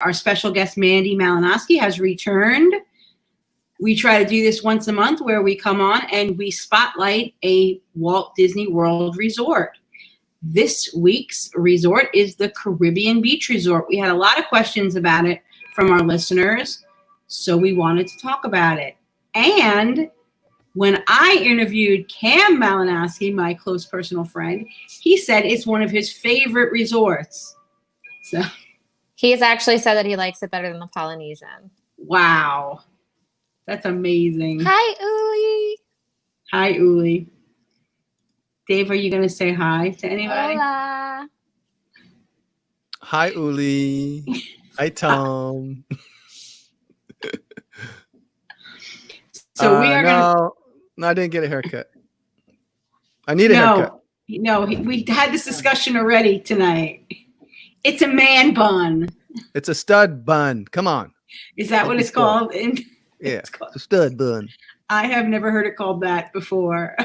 Our special guest, Mandie Malinoski, has returned. We try to do this once a month where we come on and we spotlight a Walt Disney World resort. This week's resort is the Caribbean Beach Resort. We had a lot of questions about it from our listeners, so we wanted to talk about it. And when I interviewed Cam Malinoski, my close personal friend, he said it's one of his favorite resorts. So he has actually said that he likes it better than the Polynesian. Wow. That's amazing. Hi, Uli. Hi, Uli. Dave, are you going to say hi to anybody? Hola. Hi, Uli. Hi, Tom. So we are No, I didn't get a haircut. I need a haircut. No, we had this discussion already tonight. It's a man bun. It's a stud bun. Come on. Is that what it's called? Yeah, it's a stud bun. I have never heard it called that before.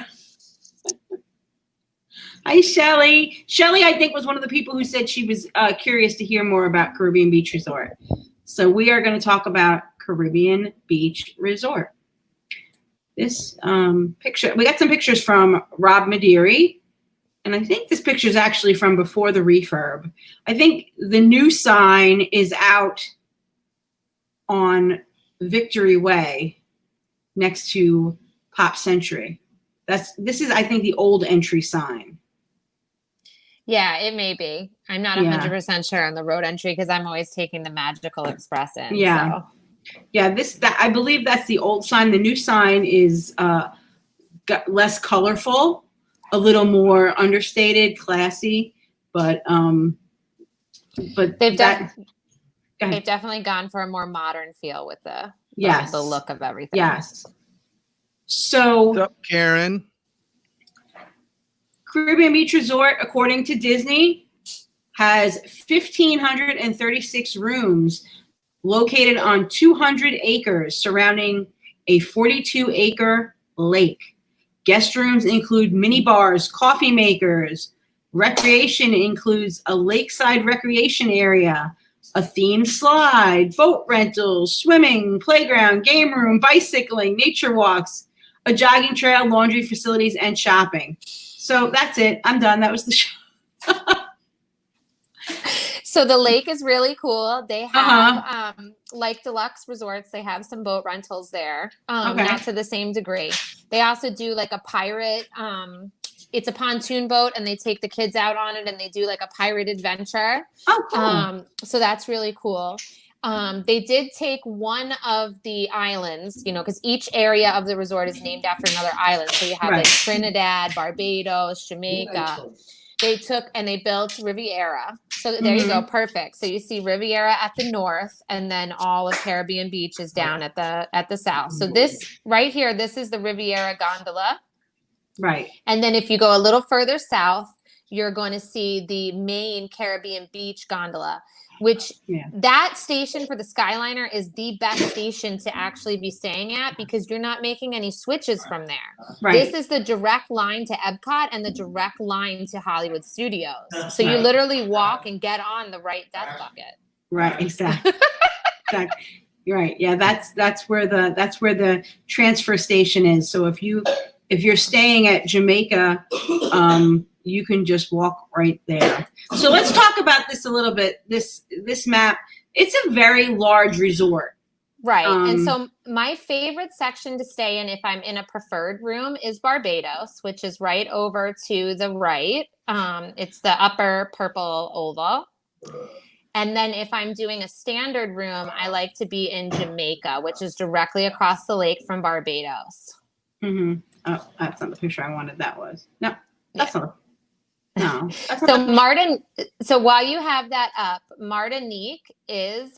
Hi, Shelly. Shelly, I think, was one of the people who said she was curious to hear more about Caribbean Beach Resort. So we are going to talk about Caribbean Beach Resort. This picture, we got some pictures from Rob Maderi, and I think this picture is actually from before the refurb. I think the new sign is out on Victory Way next to Pop Century. This is, I think, the old entry sign. Yeah, it may be. I'm not 100% sure on the road entry because I'm always taking the Magical Express in. Yeah. So. Yeah, I believe that's the old sign. The new sign is less colorful, a little more understated, classy, but they've definitely gone for a more modern feel with the look of everything. Yes. So, what's up, Karen? Caribbean Beach Resort, according to Disney, has 1,536 rooms located on 200 acres surrounding a 42-acre lake. Guest rooms include mini bars, coffee makers. Recreation includes a lakeside recreation area, a themed slide, boat rentals, swimming, playground, game room, bicycling, nature walks, a jogging trail, laundry facilities, and shopping. So that's it. I'm done. That was the show. So the lake is really cool. They have, like deluxe resorts, they have some boat rentals there, not to the same degree. They also do like a pirate, it's a pontoon boat, and they take the kids out on it, and they do like a pirate adventure. Oh, cool. So that's really cool. They did take one of the islands, because each area of the resort is named after another island. So you have like Trinidad, Barbados, Jamaica. They took and they built Riviera. So there you go. Perfect. So you see Riviera at the north, and then all of Caribbean Beach is down at the south. So this right here, this is the Riviera gondola. Right. And then if you go a little further south, you're going to see the main Caribbean Beach gondola, which that station for the Skyliner is the best station to actually be staying at because you're not making any switches from there. Right. This is the direct line to Epcot and the direct line to Hollywood Studios. So you literally walk and get on the right death bucket. Right. Exactly. Exactly. You're right. Yeah. That's where the transfer station is. So if you're staying at Jamaica, you can just walk right there. So let's talk about this a little bit. This map, it's a very large resort. Right. And so my favorite section to stay in if I'm in a preferred room is Barbados, which is right over to the right. It's the upper purple oval. And then if I'm doing a standard room, I like to be in Jamaica, which is directly across the lake from Barbados. Mm-hmm. Oh, that's not the picture I wanted. That was. No, that's not. No. So while you have that up, Martinique is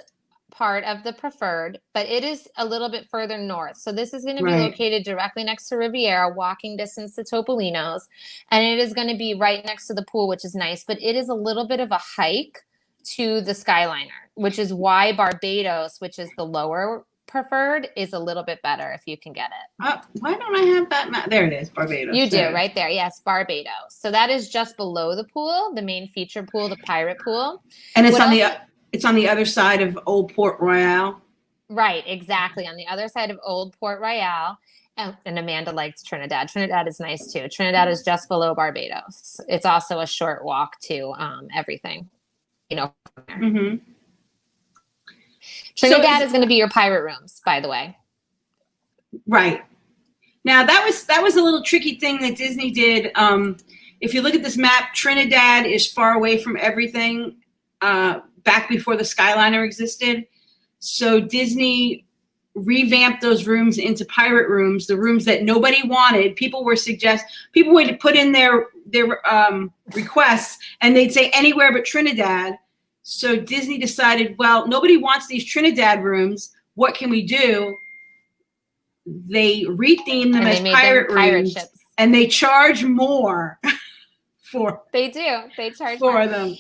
part of the preferred, but it is a little bit further north. So this is going to be located directly next to Riviera, walking distance to Topolino's, and it is going to be right next to the pool, which is nice, but it is a little bit of a hike to the Skyliner, which is why Barbados, which is the lower preferred, is a little bit better if you can get it. Why don't I have that map? There it is, Barbados. You do, right there. Yes, Barbados. So that is just below the pool, the main feature pool, the pirate pool. And it's on the It's on the other side of Old Port Royale. Right, exactly. On the other side of Old Port Royale. And Amanda likes Trinidad. Trinidad is nice too. Trinidad is just below Barbados. It's also a short walk to everything, you know. Mm-hmm. Trinidad is going to be your pirate rooms, by the way. Right. Now that was a little tricky thing that Disney did. If you look at this map, Trinidad is far away from everything back before the Skyliner existed. So Disney revamped those rooms into pirate rooms, the rooms that nobody wanted. People would put in their requests, and they'd say anywhere but Trinidad. So Disney decided, well, nobody wants these Trinidad rooms. What can we do? They retheme them as pirate rooms, ships. And they charge more for. They do. They charge for more. them.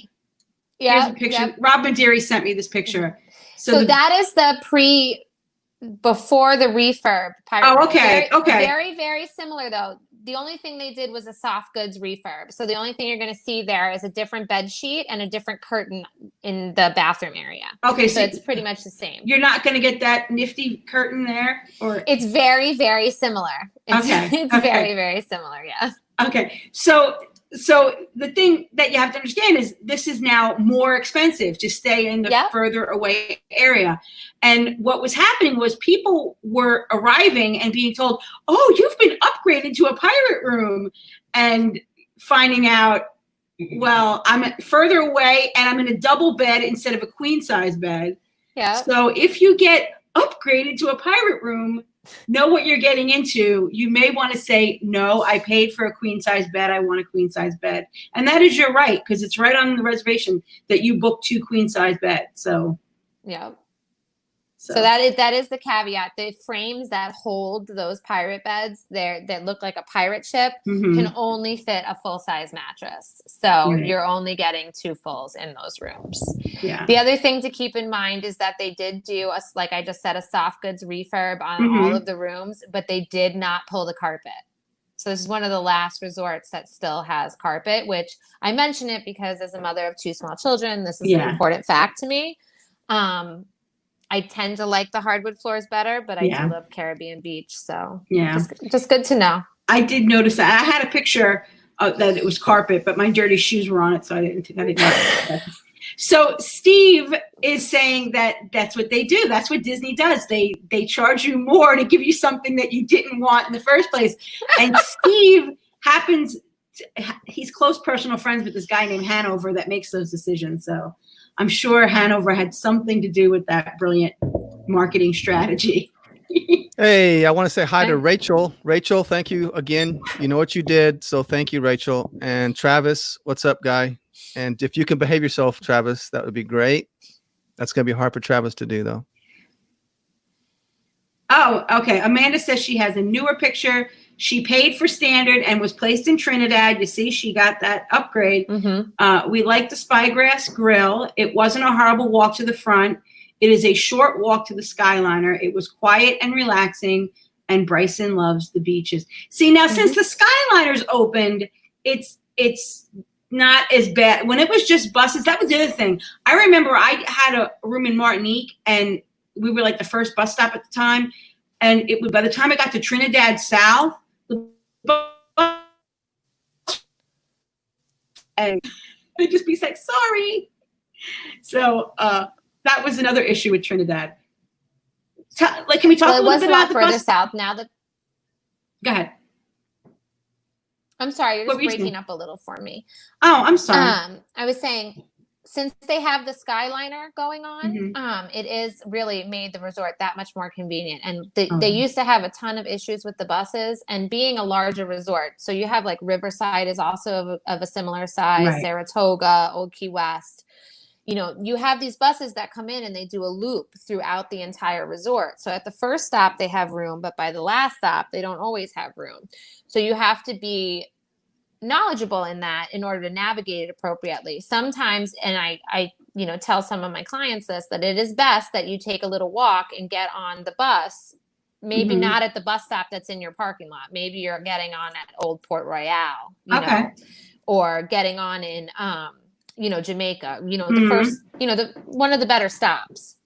Yeah. Here's a picture. Yep. Rob Mandie sent me this picture. So that is the before the refurb pirate. Oh, okay. Okay. Very, very similar though. The only thing they did was a soft goods refurb. So the only thing you're going to see there is a different bed sheet and a different curtain in the bathroom area. Okay. So it's pretty much the same. You're not going to get that nifty curtain there, or it's very, very similar. It's very, very similar. Yeah. Okay. So the thing that you have to understand is this is now more expensive to stay in the further away area. And what was happening was people were arriving and being told, oh, you've been upgraded to a pirate room, and finding out, well, I'm further away and I'm in a double bed instead of a queen size bed. Yeah. So if you get upgraded to a pirate room, know what you're getting into. You may want to say, no, I paid for a queen size bed. I want a queen size bed. And that is your right, because it's right on the reservation that you booked 2 queen size beds. So, yeah. So that is the caveat. The frames that hold those pirate beds that look like a pirate ship can only fit a full size mattress. So you're only getting 2 fulls in those rooms. Yeah. The other thing to keep in mind is that they did do like I just said, a soft goods refurb on all of the rooms, but they did not pull the carpet. So this is one of the last resorts that still has carpet, which I mention it because as a mother of 2 small children, this is an important fact to me. I tend to like the hardwood floors better, but I do love Caribbean beach. So just good to know. I did notice that. I had a picture that it was carpet, but my dirty shoes were on it, so I didn't know that. So Steve is saying that that's what they do. That's what Disney does. They charge you more to give you something that you didn't want in the first place. And Steve he's close personal friends with this guy named Hanover that makes those decisions. So I'm sure Hanover had something to do with that brilliant marketing strategy. Hey, I want to say hi to Rachel. Rachel, thank you again. You know what you did, so thank you, Rachel. And Travis, what's up, guy? And if you can behave yourself, Travis, that would be great. That's going to be hard for Travis to do, though. Oh, okay. Amanda says she has a newer picture. She paid for standard and was placed in Trinidad. You see, she got that upgrade. We like the Spygrass Grill. It wasn't a horrible walk to the front. It is a short walk to the Skyliner. It was quiet and relaxing, and Bryson loves the beaches. See, now since the Skyliner's opened, it's not as bad. When it was just buses, that was the other thing. I remember I had a room in Martinique, and we were like the first bus stop at the time. And it was, by the time I got to Trinidad South, the bus, and they'd just be like, sorry. So that was another issue with Trinidad. Can we talk a little bit about the further bus? south now that? Go ahead. I'm sorry, you're just breaking up a little for me. Oh, I'm sorry. I was saying, since they have the Skyliner going on, it is really made the resort that much more convenient. And they used to have a ton of issues with the buses, and being a larger resort. So you have like Riverside is also of a similar size, Saratoga, Old Key West. You know, you have these buses that come in and they do a loop throughout the entire resort. So at the first stop, they have room, but by the last stop, they don't always have room. So you have to be knowledgeable in that in order to navigate it appropriately. Sometimes, and I tell some of my clients this, that it is best that you take a little walk and get on the bus, maybe not at the bus stop that's in your parking lot. Maybe you're getting on at Old Port Royale, you know, or getting on in Jamaica, the first, one of the better stops.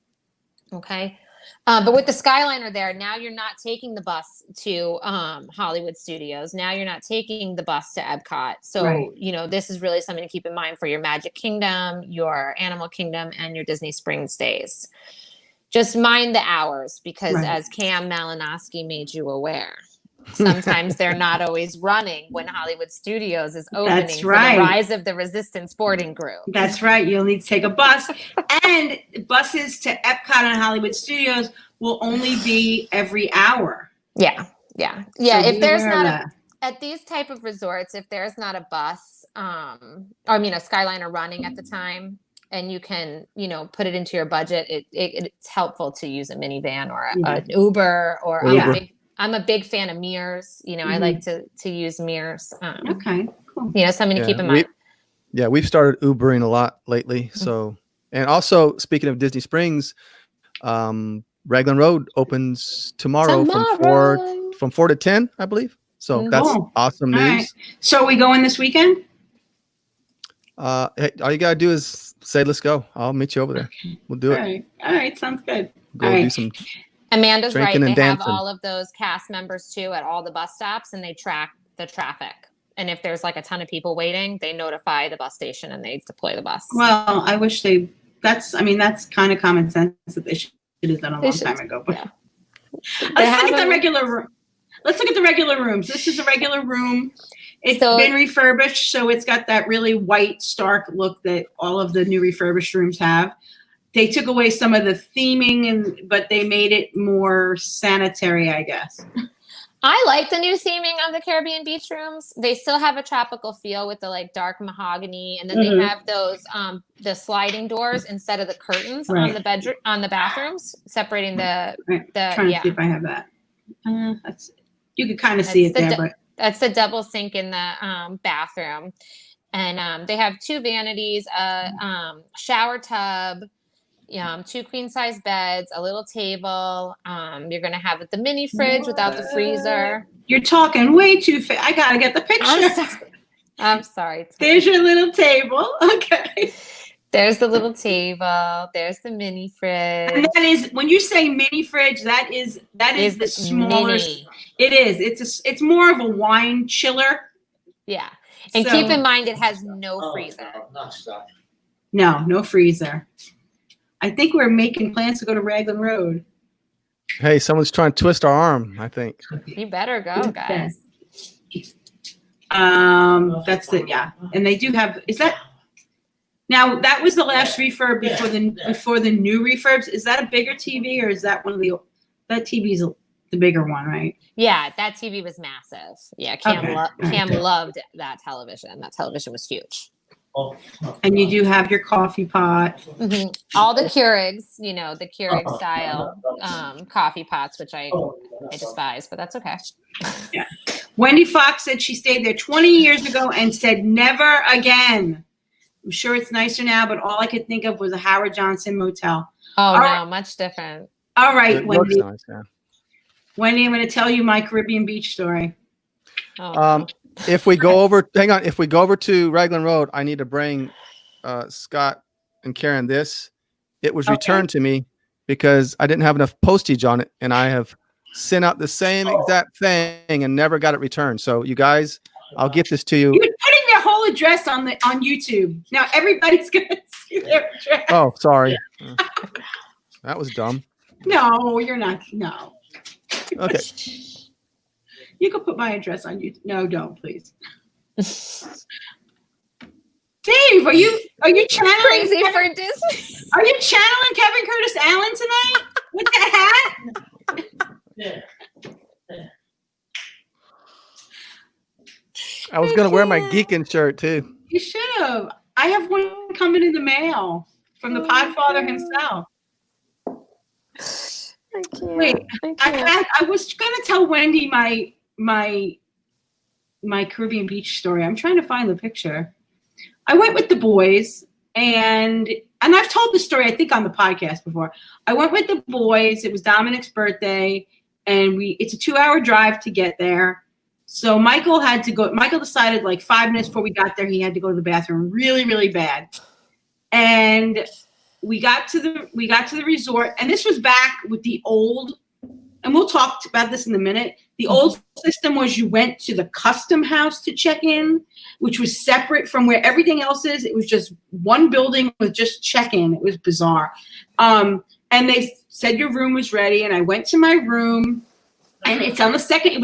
Okay. But with the Skyliner there, now you're not taking the bus to Hollywood Studios. Now you're not taking the bus to Epcot. So, Right. This is really something to keep in mind for your Magic Kingdom, your Animal Kingdom, and your Disney Springs days. Just mind the hours because Right. as Cam Malinoski made you aware, sometimes they're not always running when Hollywood Studios is opening That's for right. the Rise of the Resistance boarding group. That's right. You'll need to take a bus. And buses to Epcot and Hollywood Studios will only be every hour. Yeah. So If be there's aware of not that. at these type of resorts, if there's not a bus, a Skyliner running at the time, and you can, put it into your budget, it's helpful to use a minivan or an Uber, or I'm a big fan of mirrors. I like to use mirrors. Okay, cool. Something to keep in mind. We've started Ubering a lot lately. So, and also speaking of Disney Springs, Raglan Road opens tomorrow. From 4 to 10, I believe. So that's awesome news. Right. So are we going this weekend? Hey, all you gotta do is say, let's go. I'll meet you over there. We'll do it. All right. Sounds good. Go do some Amanda's right. drinking They and have dancing. all of those cast members too at all the bus stops, and they track the traffic. And if there's like a ton of people waiting, they notify the bus station and they deploy the bus. Well, I wish that's kind of common sense that they should have done a long time ago. But let's look at the regular room. Let's look at the regular rooms. This is a regular room. It's been refurbished, so it's got that really white, stark look that all of the new refurbished rooms have. They took away some of the theming, but they made it more sanitary, I guess. I like the new theming of the Caribbean beach rooms. They still have a tropical feel with the dark mahogany, and then they have those the sliding doors instead of the curtains on the bathrooms, separating the Trying to see if I have that. You can kind of see it there, but that's the double sink in the bathroom, and they have 2 vanities, a shower tub, 2 queen size beds, a little table. You're gonna have the mini fridge without the freezer. You're talking way too fast. I gotta get the picture. I'm sorry. There's your little table. Okay. There's the little table. There's the mini fridge. And that is, when you say mini fridge, that is the smallest. Mini. It is. It's more of a wine chiller. Yeah. And keep in mind it has no freezer. No freezer. I think we're making plans to go to Raglan Road. Hey, someone's trying to twist our arm, I think. You better go, guys. That's it, yeah. And they do have, now that was the last refurb before the new refurbs. Is that a bigger TV, or is that that TV's the bigger one, right? Yeah, that TV was massive. Yeah, Cam loved that television. That television was huge. And you do have your coffee pot. Mm-hmm. All the Keurigs, the Keurig style coffee pots, which I despise, but that's okay. Yeah. Wendy Fox said she stayed there 20 years ago and said never again. I'm sure it's nicer now, but all I could think of was a Howard Johnson motel. Oh, no, much different. All right, Wendy. Nice, yeah. Wendy, I'm going to tell you my Caribbean beach story. If we go over to Raglan Road, I need to bring Scott and Karen this. It was returned to me because I didn't have enough postage on it, and I have sent out the same exact thing and never got it returned. So you guys, I'll get this to you. You're putting their whole address on YouTube. Now everybody's going to see their address. Oh, sorry. That was dumb. No, you're not. No. Okay. You can put my address on YouTube. No, don't, please. Dave, are you channeling crazy for Disney? Are you channeling Kevin Curtis Allen tonight with that hat? Yeah. I was gonna wear my geeking shirt too. You should have. I have one coming in the mail from the Podfather himself. I can't. Wait, I was gonna tell Wendy my Caribbean beach story. I'm trying to find the picture. I went with the boys, and I've told the story, I think, on the podcast before. I went with the boys. It was Dominic's birthday, and it's a 2-hour drive to get there. So Michael had to go. Michael decided like 5 minutes before we got there, he had to go to the bathroom really, really bad. And we got to the resort, and this was back with the old, and we'll talk about this in a minute. The old system was you went to the custom house to check in, which was separate from where everything else is. It was just one building with just check-in. It was bizarre. And they said your room was ready, and I went to my room, and it was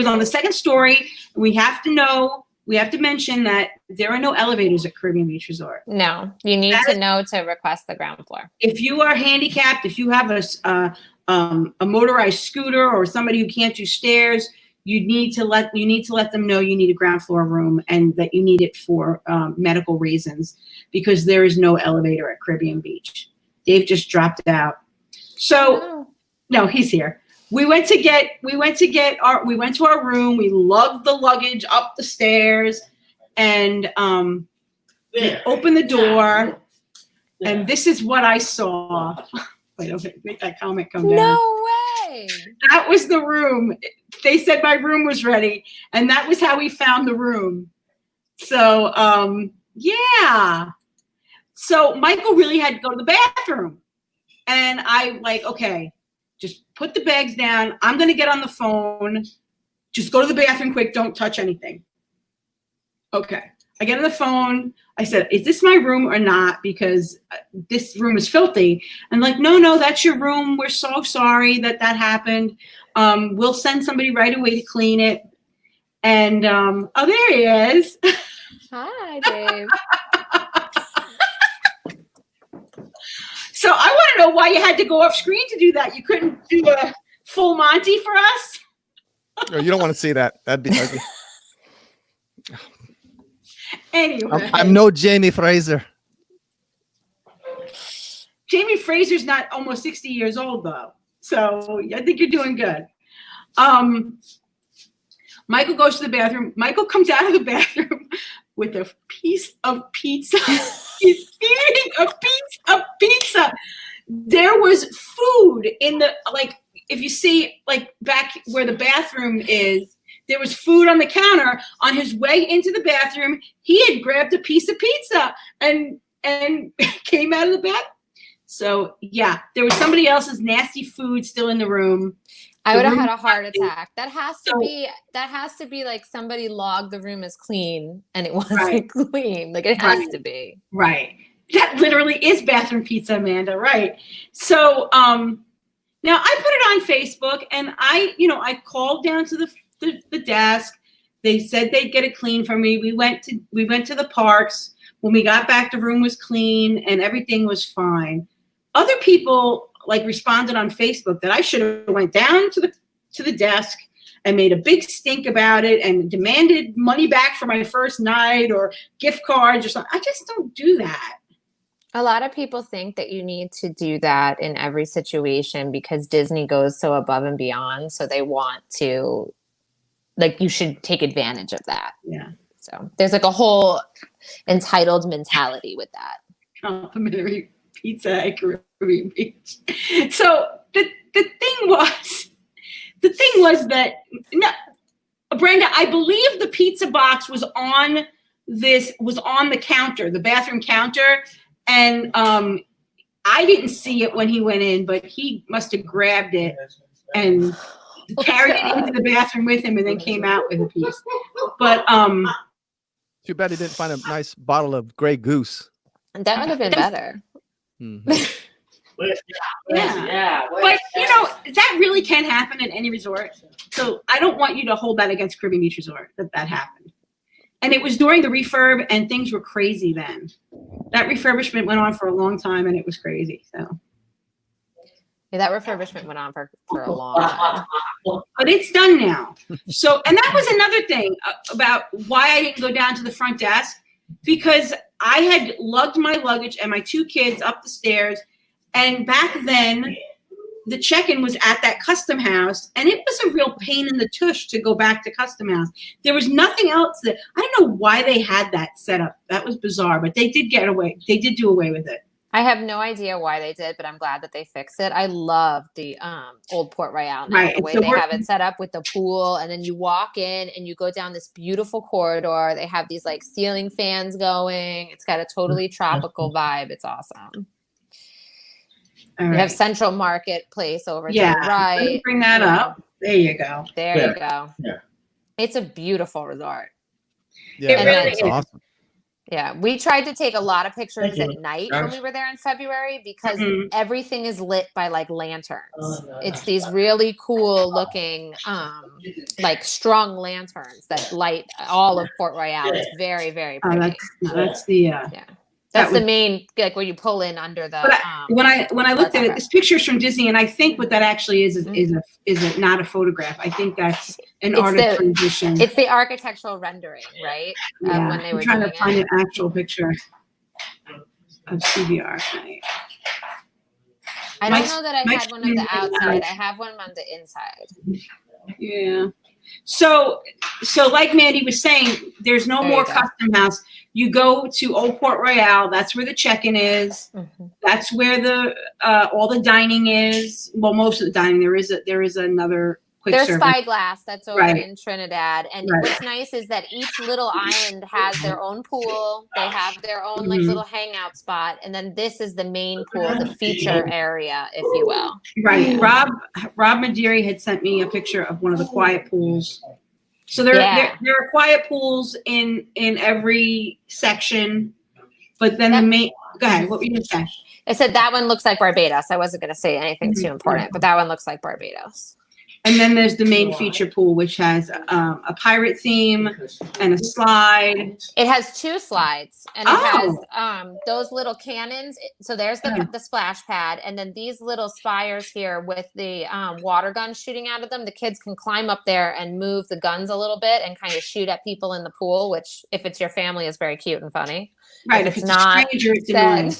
on the second story. And we have to mention that there are no elevators at Caribbean Beach Resort. No, you need to know to request the ground floor. If you are handicapped, if you have a motorized scooter or somebody who can't do stairs, you need to let them know you need a ground floor room and that you need it for medical reasons, because there is no elevator at Caribbean Beach. Dave just dropped out. So no, he's here. We went to our room. We lugged the luggage up the stairs, and we opened the door, and this is what I saw. Wait, okay, make that comment come down. No way. That was the room. They said my room was ready, and that was how we found the room. So, yeah. So Michael really had to go to the bathroom, and I like, okay, just put the bags down. I'm going to get on the phone. Just go to the bathroom quick. Don't touch anything. Okay. I get on the phone. I said, is this my room or not? Because this room is filthy. And like, no, that's your room. We're so sorry that happened. We'll send somebody right away to clean it. And, oh, there he is. Hi, Dave. So I want to know why you had to go off screen to do that. You couldn't do a full Monty for us? No, you don't want to see that. That'd be ugly. Anyway. I'm no Jamie Fraser. Jamie Fraser's not almost 60 years old, though. So I think you're doing good. Michael goes to the bathroom. Michael comes out of the bathroom with a piece of pizza. He's eating a piece of pizza. There was food in the, like, if you see, like, back where the bathroom is, there was food on the counter. On his way into the bathroom, he had grabbed a piece of pizza and came out of the bathroom. So, yeah, there was somebody else's nasty food still in the room. I would have had a heart attack. That has to be like somebody logged the room as clean and it wasn't clean. Like it has to be. Right. That literally is bathroom pizza, Amanda. Right. So now I put it on Facebook, and I called down to the desk. They said they'd get it clean for me. We went to the parks. When we got back, the room was clean and everything was fine. Other people responded on Facebook that I should have went down to the desk and made a big stink about it and demanded money back for my first night or gift cards or something. I just don't do that. A lot of people think that you need to do that in every situation because Disney goes so above and beyond. So they want to, you should take advantage of that. Yeah. So there's a whole entitled mentality with that. Complimentary pizza at Caribbean Beach. So the thing was that, no, Brenda, I believe the pizza box was on the counter, the bathroom counter, and I didn't see it when he went in, but he must have grabbed it and carried it into the bathroom with him and then came out with a piece. But too bad he didn't find a nice bottle of Grey Goose. That would have been better. Mm-hmm. Yeah. But that really can happen in any resort. So I don't want you to hold that against Caribbean Beach Resort that happened. And it was during the refurb, and things were crazy then. That refurbishment went on for a long time, and it was crazy. So yeah, that refurbishment went on for a long time. But it's done now. So, and that was another thing about why I didn't go down to the front desk, because I had lugged my luggage and my 2 kids up the stairs. And back then, the check-in was at that custom house, and it was a real pain in the tush to go back to custom house. There was nothing else I don't know why they had that set up. That was bizarre, but they did get away. They did do away with it. I have no idea why they did, but I'm glad that they fixed it. I love the old Port Royale now, Right. the way So they have it set up with the pool, and then you walk in and you go down this beautiful corridor. They have these like ceiling fans going. It's got a totally tropical vibe. It's awesome. All You right. have Central Marketplace over to the Let me right. bring that up. There you go. There you go. Yeah. It's a beautiful resort. Yeah, It really that's is. awesome. Yeah, we tried to take a lot of pictures at night when we were there in February because everything is lit by like lanterns. It's these really cool looking, like strung lanterns that light all of Port Royale. It's very, very pretty. That's the yeah. That's the main, like where you pull in under the. But when I looked at it, this picture's from Disney, and I think what that actually is not a photograph. I think that's an artist rendition. It's the architectural rendering, right? Yeah, when they were I'm trying to doing find it. an actual picture of CBR. I don't know that I had one of the outside. I have one on the inside. Yeah. So like Mandie was saying, there's no more custom house. You go to Old Port Royale. That's where the check-in is. That's where the all the dining is. Well, most of the dining. There is another quick There's service. Spyglass that's over in Trinidad, and what's nice is that each little island has their own pool. They have their own like little hangout spot, and then this is the main pool, the feature area, if you will. Right. Rob Madiri had sent me a picture of one of the quiet pools. So there are quiet pools in every section, but then the main. Go ahead. What were you going to say? I said that one looks like Barbados. I wasn't going to say anything too important, but that one looks like Barbados. And then there's the main feature pool, which has a pirate theme and a slide. It has 2 slides, and it has those little cannons. So there's the splash pad, and then these little spires here with the water guns shooting out of them. The kids can climb up there and move the guns a little bit and kind of shoot at people in the pool, which, if it's your family, is very cute and funny. Right. If it's not, a stranger, it's annoying.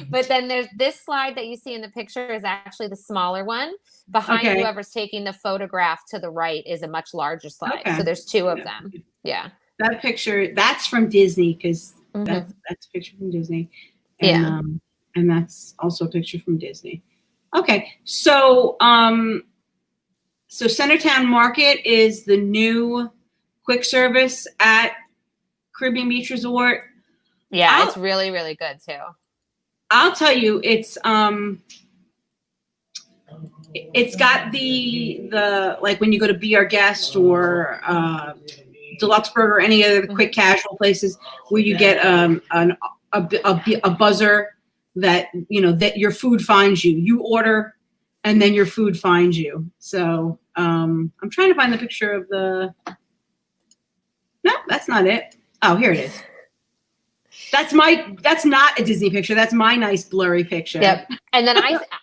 But then there's this slide that you see in the picture is actually the smaller one. Behind whoever's taking the photograph to the right is a much larger slide. So there's 2 of them. Yeah. That picture, that's from Disney, because that's a picture from Disney. And, and that's also a picture from Disney. Okay. So so Centertown Market is the new quick service at Caribbean Beach Resort. Yeah, it's really, really good too. I'll tell you, it's got the like when you go to Be Our Guest or Deluxe Burger or any other quick casual places where you get a buzzer that that your food finds you. You order, and then your food finds you. So I'm trying to find the picture of the. No, that's not it. Oh, here it is. That's not a Disney picture. That's my nice blurry picture. Yep. And then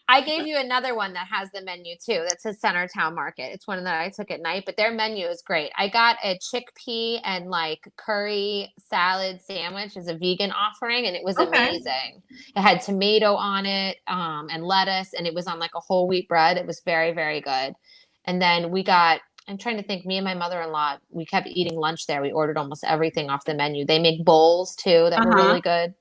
I gave you another one that has the menu too. That says Centertown Market. It's one that I took at night, but their menu is great. I got a chickpea and like curry salad sandwich as a vegan offering, and it was amazing. It had tomato on it and lettuce, and it was on like a whole wheat bread. It was very, very good. And then we got, I'm trying to think, me and my mother-in-law, we kept eating lunch there. We ordered almost everything off the menu. They make bowls too that were really good.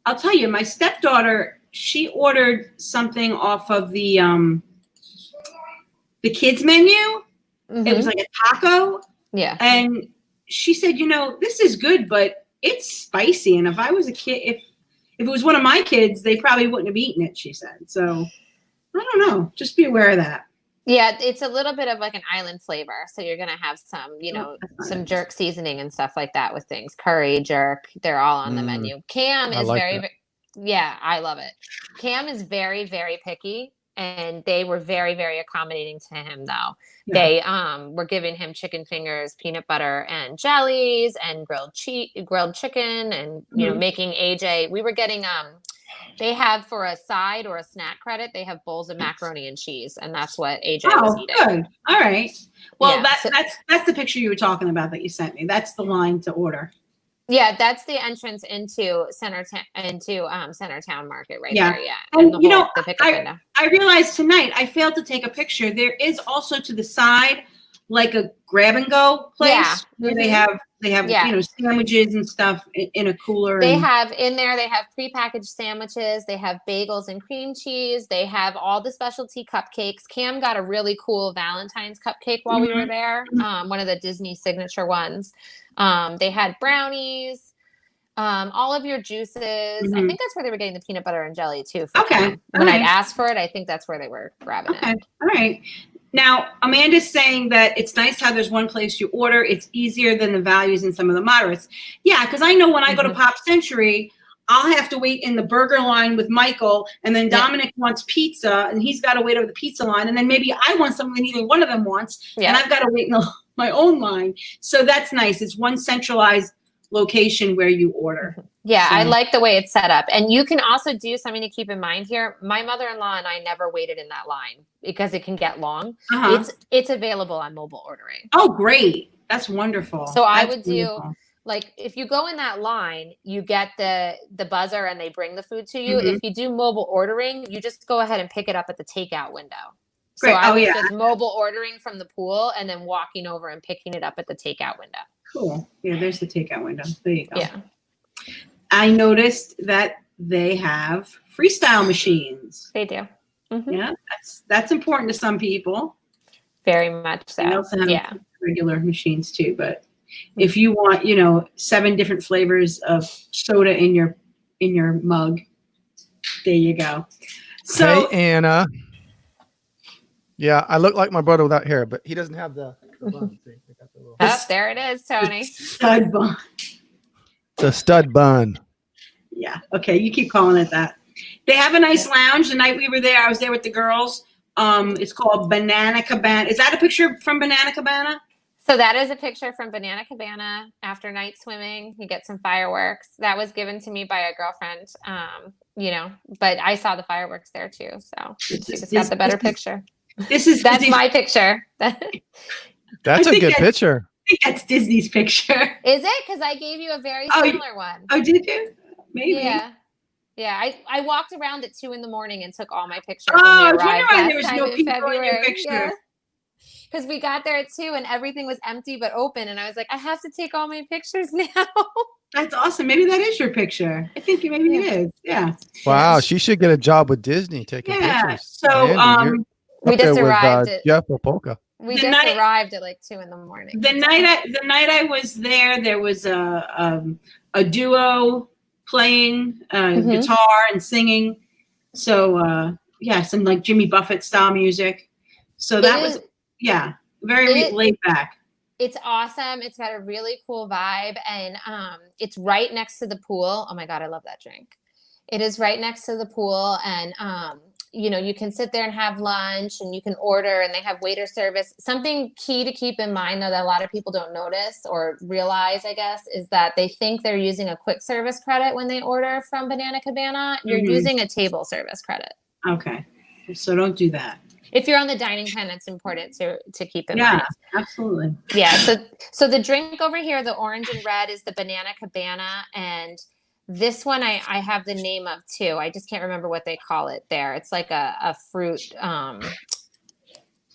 I'll tell you, my stepdaughter, she ordered something off of the kids menu. It was like a taco. Yeah. And she said, this is good, but it's spicy. And if I was a kid, if it was one of my kids, they probably wouldn't have eaten it, she said. So I don't know. Just be aware of that. Yeah, it's a little bit of like an island flavor. So you're going to have some, some jerk seasoning and stuff like that with things. Curry, jerk, they're all on the menu. Cam is I love it. Cam is very, very picky, and they were very, very accommodating to him though. Yeah. They were giving him chicken fingers, peanut butter and jellies, and grilled chicken, and making AJ. We were getting they have, for a side or a snack credit, they have bowls of macaroni and cheese, and that's what AJ was eating. Good. All right. Well, that's the picture you were talking about that you sent me. That's the line to order. Yeah, that's the entrance into Centertown Market right there. Yeah, and I realized tonight I failed to take a picture. There is also to the side like a grab and go place where they They have, Yeah. you know, sandwiches and stuff in a cooler. They have prepackaged sandwiches. They have bagels and cream cheese. They have all the specialty cupcakes. Cam got a really cool Valentine's cupcake while we were there. One of the Disney signature ones. They had brownies, all of your juices. I think that's where they were getting the peanut butter and jelly too. Okay. When I'd asked for it, I think that's where they were grabbing it. All right. Now, Amanda's saying that it's nice how there's one place you order. It's easier than the values in some of the moderates. Yeah, because I know when I go to Pop Century, I'll have to wait in the burger line with Michael, and then Dominic wants pizza, and he's got to wait over the pizza line, and then maybe I want something neither one of them wants, and I've got to wait in my own line. So that's nice. It's one centralized location where you order. Yeah, so I like the way it's set up. And you can also do something to keep in mind here. My mother-in-law and I never waited in that line because it can get long. It's available on mobile ordering. Oh, great. That's wonderful. So I would do, like, if you go in that line, you get the buzzer and they bring the food to you. If you do mobile ordering, you just go ahead and pick it up at the takeout window. Great. So I was just mobile ordering from the pool and then walking over and picking it up at the takeout window. Cool. Yeah, there's the takeout window. There you go. Yeah. I noticed that they have freestyle machines. They do. Yeah, that's important to some people. Very much so. They also have regular machines too, but if you want, you know, 7 different flavors of soda in your mug, there you go. So hey, Anna. Yeah, I look like my brother without hair, but he doesn't have the bun. Oh, there it is, Tony. Stud bun. The stud bun. Yeah. Okay. You keep calling it that. They have a nice lounge. The night we were there, I was there with the girls. It's called Banana Cabana. Is that a picture from Banana Cabana? So that is a picture from Banana Cabana after night swimming. You get some fireworks. That was given to me by a girlfriend. You know, but I saw the fireworks there too. So she just got the better picture. That's my picture. That's a good picture. I think that's Disney's picture. Is it? Because I gave you a very similar one. Oh, did you? Maybe. Yeah. Yeah. I walked around at 2 a.m. and took all my pictures. Oh, I was wondering why there was no people in your picture. Because we got there at 2 and everything was empty but open. And I was like, I have to take all my pictures now. That's awesome. Maybe that is your picture. I think maybe it is. Yeah. Wow. She should get a job with Disney taking pictures. So, we just arrived at Jeff Opolka. We just arrived at like 2 a.m. The night I was there was a duo playing guitar and singing. So some like Jimmy Buffett style music. So that was very laid back. It's awesome. It's got a really cool vibe, and it's right next to the pool. Oh my God, I love that drink. It is right next to the pool, and you know, you can sit there and have lunch and you can order, and they have waiter service. Something key to keep in mind, though, that a lot of people don't notice or realize, I guess, is that they think they're using a quick service credit when they order from Banana Cabana. You're using a table service credit. Okay. So don't do that. If you're on the dining plan, it's important to keep in mind. Yeah, absolutely. Yeah. So the drink over here, the orange and red, is the Banana Cabana, and this one I have the name of too. I just can't remember what they call it there. It's like a fruit.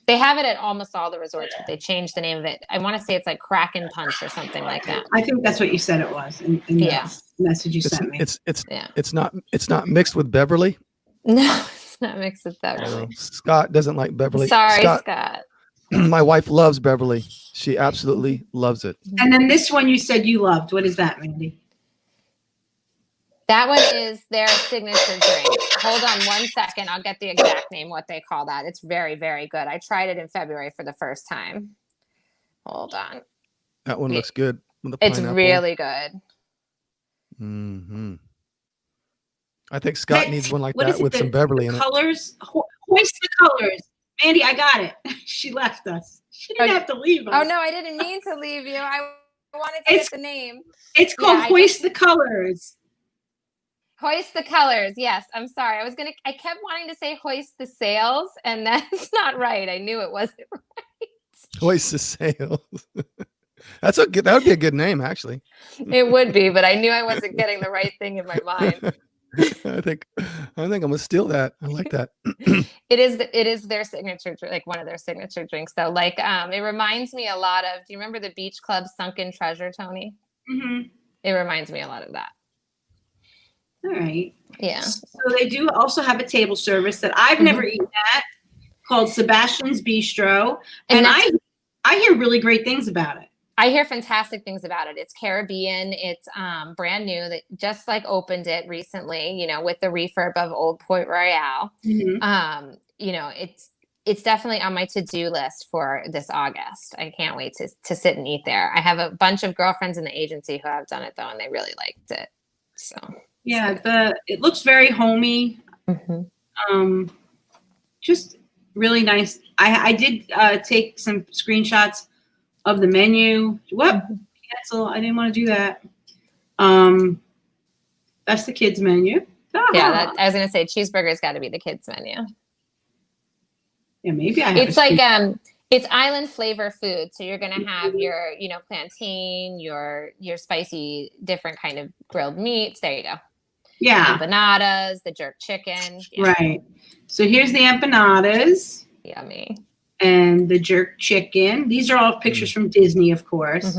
They have it at almost all the resorts, but they changed the name of it. I want to say it's like Kraken Punch or something like that. I think that's what you said it was in the message you sent me. It's not mixed with Beverly. No, it's not mixed with Beverly. Scott doesn't like Beverly. Sorry, Scott. My wife loves Beverly. She absolutely loves it. And then this one you said you loved. What is that, Mandy? That one is their signature drink. Hold on 1 second. I'll get the exact name, what they call that. It's very, very good. I tried it in February for the first time. Hold on. That one looks good. It's really good. Mm-hmm. I think Scott needs one like that with some Beverly in it. Colors? Hoist the colors. Mandy, I got it. She left us. She didn't have to leave us. Oh, no, I didn't mean to leave you. I wanted to get the name. It's called Hoist the Colors. Hoist the Colors. Yes, I'm sorry. I kept wanting to say Hoist the Sails, and that's not right. I knew it wasn't right. Hoist the Sails. That would be a good name, actually. It would be, but I knew I wasn't getting the right thing in my mind. I think I'm gonna steal that. I like that. It is their signature, like one of their signature drinks though. Like it reminds me a lot of, do you remember the beach club Sunken Treasure, Tony? Mm-hmm. It reminds me a lot of that. All right. Yeah. So they do also have a table service that I've never eaten at called Sebastian's Bistro. And I hear really great things about it. I hear fantastic things about it. It's Caribbean. It's brand new. That just like opened it recently, you know, with the refurb of Old Port Royale. Mm-hmm. You know, it's definitely on my to-do list for this August. I can't wait to sit and eat there. I have a bunch of girlfriends in the agency who have done it though, and they really liked it. So yeah, it looks very homey. Just really nice. I did take some screenshots of the menu. What? Cancel. I didn't want to do that. That's the kids menu. Yeah, I was gonna say cheeseburger's got to be the kids menu. Yeah, maybe I have. It's like it's island flavor food. So you're gonna have your, you know, plantain, your spicy, different kind of grilled meats. There you go. Yeah. Empanadas, the jerk chicken. Yeah. Right. So here's the empanadas. Yummy. And the jerk chicken. These are all pictures from Disney, of course.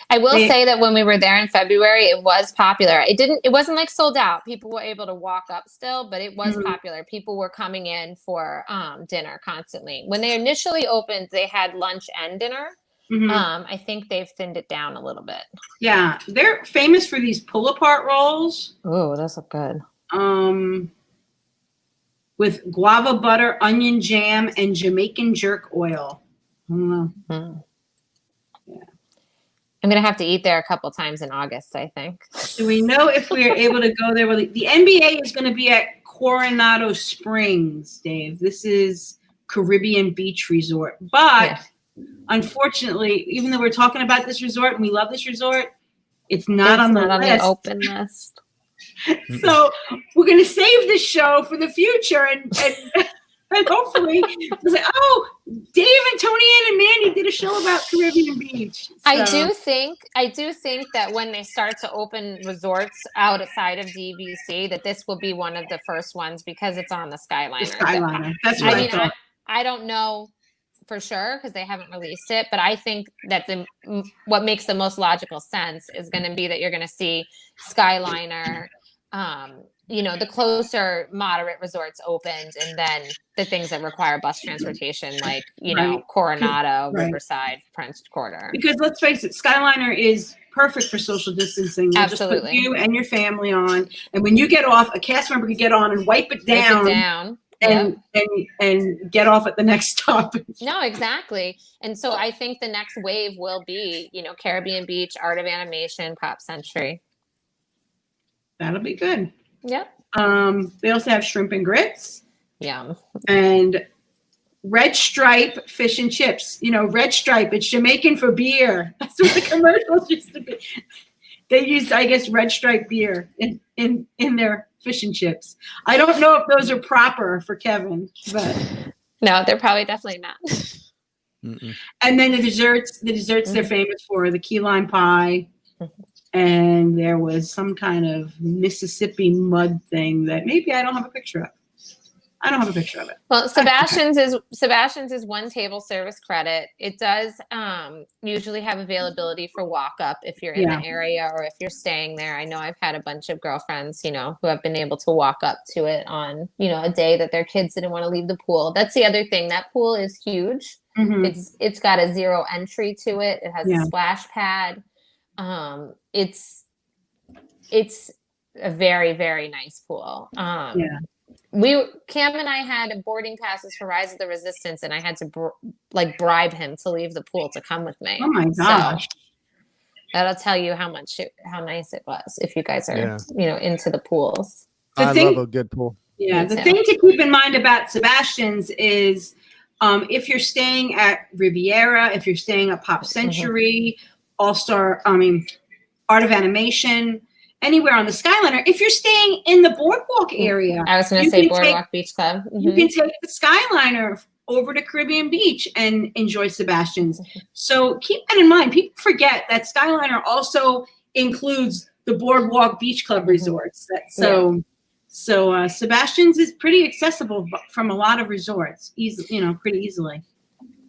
I will say that when we were there in February, it was popular. It wasn't like sold out. People were able to walk up still, but it was popular. People were coming in for dinner constantly. When they initially opened, they had lunch and dinner. I think they've thinned it down a little bit. Yeah, they're famous for these pull-apart rolls. Oh, those look good. With guava butter, onion jam, and Jamaican jerk oil. I don't know. Yeah. I'm going to have to eat there a couple times in August, I think. Do we know if we are able to go there? Well, the NBA is going to be at Coronado Springs, Dave. This is Caribbean Beach Resort. But unfortunately, even though we're talking about this resort and we love this resort, it's not on the open list. So we're going to save this show for the future and hopefully say, oh, Dave and Tony Ann and Mandy did a show about Caribbean Beach. So. I do think that when they start to open resorts outside of DVC, that this will be one of the first ones because it's on the Skyliner. The Skyliner. That's what I thought. I don't know for sure because they haven't released it, but I think that what makes the most logical sense is going to be that you're going to see Skyliner, you know, the closer moderate resorts opened, and then the things that require bus transportation, like, you know, Coronado, Riverside, French Quarter. Because let's face it, Skyliner is perfect for social distancing. You'll just put you and your family on, and when you get off, a cast member could get on and wipe it down. And get off at the next stop. No, exactly. And so I think the next wave will be, you know, Caribbean Beach, Art of Animation, Pop Century. That'll be good. Yep. They also have shrimp and grits. Yum. And Red Stripe fish and chips. You know, Red Stripe, it's Jamaican for beer. That's what the commercials used to be. They used, I guess, Red Stripe beer in their fish and chips. I don't know if those are proper for Kevin, but no, they're probably definitely not. And then the desserts they're famous for, the key lime pie, and there was some kind of Mississippi mud thing that maybe I don't have a picture of. I don't have a picture of it. Well, Sebastian's is one table service credit. It does usually have availability for walk up if you're in the area or if you're staying there. I know I've had a bunch of girlfriends, you know, who have been able to walk up to it on, you know, a day that their kids didn't want to leave the pool. That's the other thing. That pool is huge. It's got a 0 entry to it. It has a splash pad. It's a very, very nice pool. Cam and I had boarding passes for Rise of the Resistance, and I had to bribe him to leave the pool to come with me. Oh my gosh! So that'll tell you how nice it was if you guys are you know, into the pools. I love a good pool. Yeah, the thing to keep in mind about Sebastian's is if you're staying at Riviera, if you're staying at Pop Century, Art of Animation, anywhere on the Skyliner, if you're staying in the Boardwalk area. I was going to say Boardwalk Beach Club. You can take the Skyliner over to Caribbean Beach and enjoy Sebastian's. So keep that in mind. People forget that Skyliner also includes the Boardwalk Beach Club resorts. So Sebastian's is pretty accessible from a lot of resorts, pretty easily.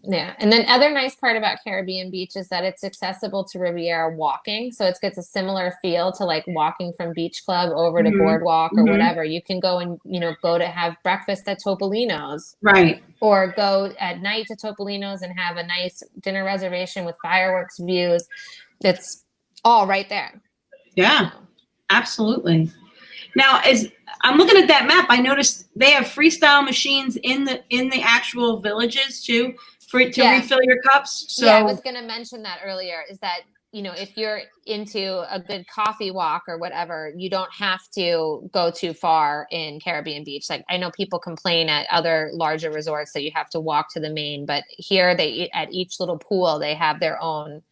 Yeah. And then other nice part about Caribbean Beach is that it's accessible to Riviera walking. So it gets a similar feel to like walking from Beach Club over to Boardwalk or whatever. You can go and, go to have breakfast at Topolino's. Right. Or go at night to Topolino's and have a nice dinner reservation with fireworks views. It's all right there. Yeah, absolutely. Now, as I'm looking at that map, I noticed they have freestyle machines in the actual villages too to refill your cups. So yeah, I was going to mention that earlier. Is that if you're into a good coffee walk or whatever, you don't have to go too far in Caribbean Beach. Like I know people complain at other larger resorts that you have to walk to the main, but here at each little pool they have their own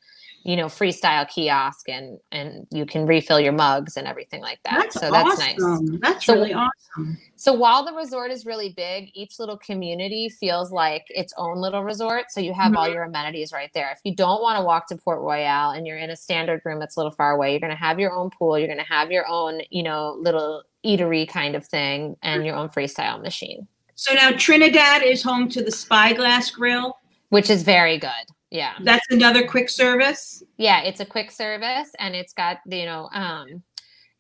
freestyle kiosk and you can refill your mugs and everything like that. That's so awesome. That's nice. That's really awesome. So while the resort is really big, each little community feels like its own little resort. So you have all your amenities right there. If you don't want to walk to Port Royale and you're in a standard room that's a little far away, you're going to have your own pool. You're going to have your own, little eatery kind of thing and your own freestyle machine. So now Trinidad is home to the Spyglass Grill, which is very good. Yeah. That's another quick service. Yeah, it's a quick service and it's got,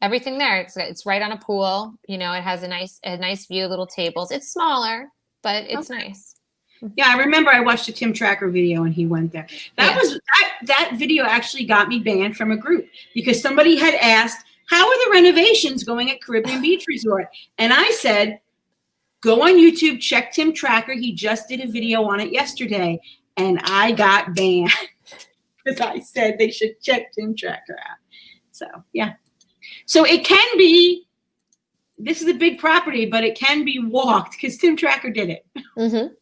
everything there. It's right on a pool. It has a nice view, little tables. It's smaller, but it's nice. Yeah, I remember I watched a Tim Tracker video and he went there. That video actually got me banned from a group because somebody had asked, how are the renovations going at Caribbean Beach Resort? And I said, go on YouTube, check Tim Tracker. He just did a video on it yesterday. And I got banned because I said they should check Tim Tracker out. So, yeah. So it can be, this is a big property, but it can be walked because Tim Tracker did it.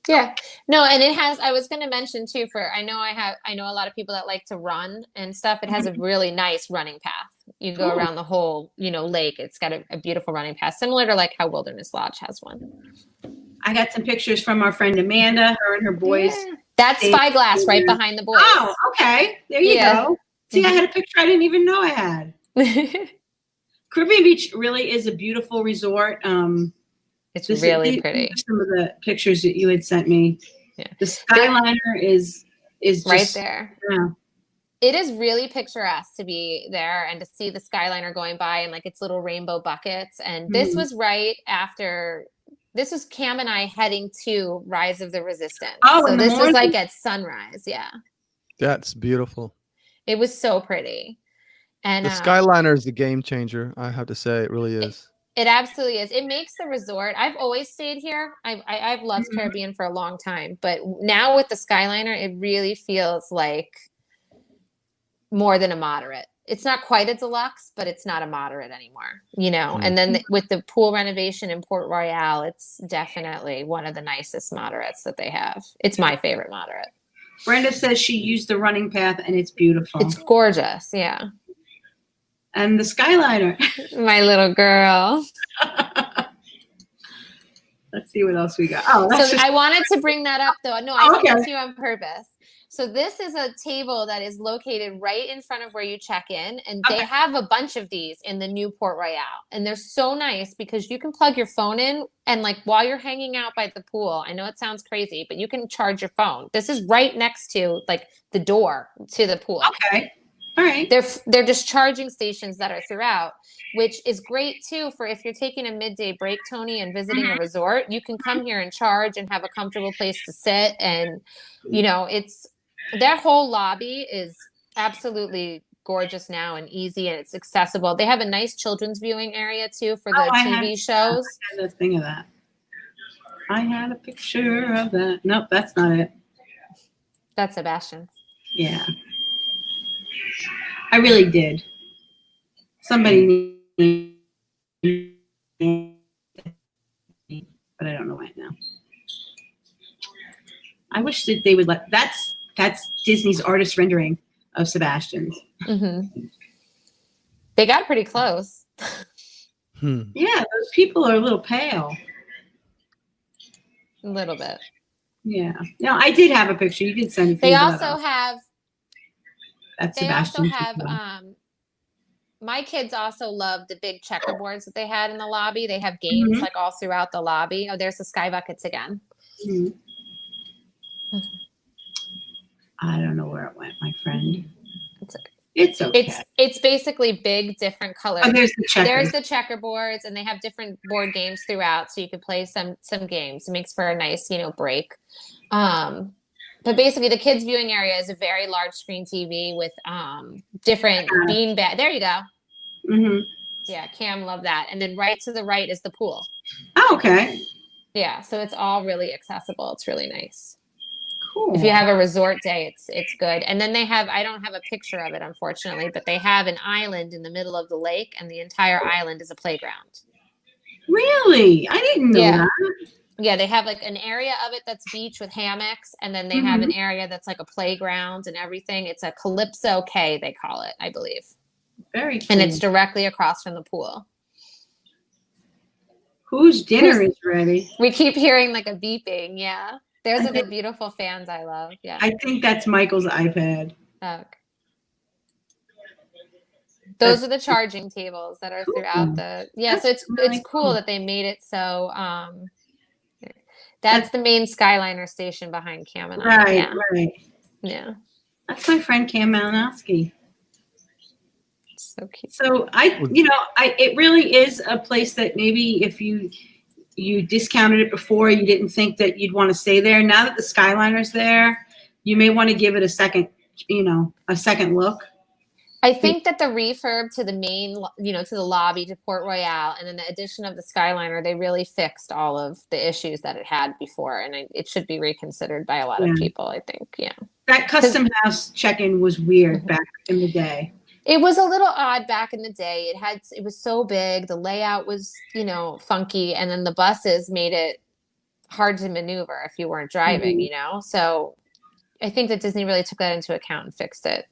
Yeah. No, and it has, I was going to mention too, I know a lot of people that like to run and stuff. It has a really nice running path. You go around the whole, lake. It's got a beautiful running path, similar to like how Wilderness Lodge has one. I got some pictures from our friend Amanda, her and her boys. Yeah. That's Spyglass right behind the boys. Oh, okay. There you go. See, I had a picture I didn't even know I had. Caribbean Beach really is a beautiful resort. It's really pretty. Some of the pictures that you had sent me. Yeah. The Skyliner is just, right there. Yeah. It is really picturesque to be there and to see the Skyliner going by and like its little rainbow buckets. And this was right after. This was Cam and I heading to Rise of the Resistance. Oh, so this was like at sunrise. Yeah. That's beautiful. It was so pretty. And the Skyliner is the game changer. I have to say, it really is. It absolutely is. It makes the resort. I've always stayed here. I've loved Caribbean for a long time, but now with the Skyliner, it really feels like more than a moderate. It's not quite a deluxe, but it's not a moderate anymore, And then with the pool renovation in Port Royale, it's definitely one of the nicest moderates that they have. It's my favorite moderate. Brenda says she used the running path and it's beautiful. It's gorgeous. Yeah. And the Skyliner. My little girl. Let's see what else we got. I wanted to bring that up though. No, I sent it to you on purpose. So this is a table that is located right in front of where you check in. And they have a bunch of these in the new Port Royale. And they're so nice because you can plug your phone in and like while you're hanging out by the pool, I know it sounds crazy, but you can charge your phone. This is right next to like the door to the pool. Okay. All right. They're just charging stations that are throughout, which is great too for if you're taking a midday break, Tony, and visiting a resort, you can come here and charge and have a comfortable place to sit. And, their whole lobby is absolutely gorgeous now and easy and it's accessible. They have a nice children's viewing area too for the TV shows. I had a thing of that. I had a picture of that. Nope, that's not it. That's Sebastian. Yeah. I really did. Somebody needs, but I don't know right now. I wish that they would let, that's Disney's artist rendering of Sebastian's. They got pretty close. Yeah, those people are a little pale. A little bit. Yeah. No, I did have a picture. You did send it. They also have. That's they Sebastian. also have My kids also love the big checkerboards that they had in the lobby. They have games like all throughout the lobby. Oh, there's the sky buckets again. Mhm. I don't know where it went, my friend. It's okay. It's basically big, different colors. Oh, there's the checkers. There's the checkerboards, and they have different board games throughout, so you could play some games. It makes for a nice, break. But basically, the kids' viewing area is a very large screen TV with different beanbag. There you go. Mm-hmm. Yeah, Cam loved that. And then right to the right is the pool. Oh, okay. Yeah, so it's all really accessible. It's really nice. Cool. If you have a resort day, it's good. And then they have, I don't have a picture of it, unfortunately, but they have an island in the middle of the lake, and the entire island is a playground. Really? I didn't know that. Yeah, they have like an area of it that's beach with hammocks, and then they have an area that's like a playground and everything. It's a Calypso K, they call it, I believe. Very cool. And it's directly across from the pool. Whose dinner is ready? We keep hearing like a beeping. Yeah. Those are the beautiful fans I love. Yeah. I think that's Michael's iPad. Okay. Those are the charging tables that are throughout the. Yeah, so it's cool that they made it so. That's the main Skyliner station behind Cam and I. Right, right. Yeah. That's my friend Cam Malinoski. So cute. So it really is a place that maybe if you discounted it before, you didn't think that you'd want to stay there. Now that the Skyliner's there, you may want to give it a second look. I think that the refurb to the main, to the lobby, to Port Royale, and then the addition of the Skyliner, they really fixed all of the issues that it had before, and it should be reconsidered by a lot of people, I think. Yeah. That custom house check-in was weird back in the day. It was a little odd back in the day. It was so big. The layout was, funky, and then the buses made it hard to maneuver if you weren't driving, So I think that Disney really took that into account and fixed it.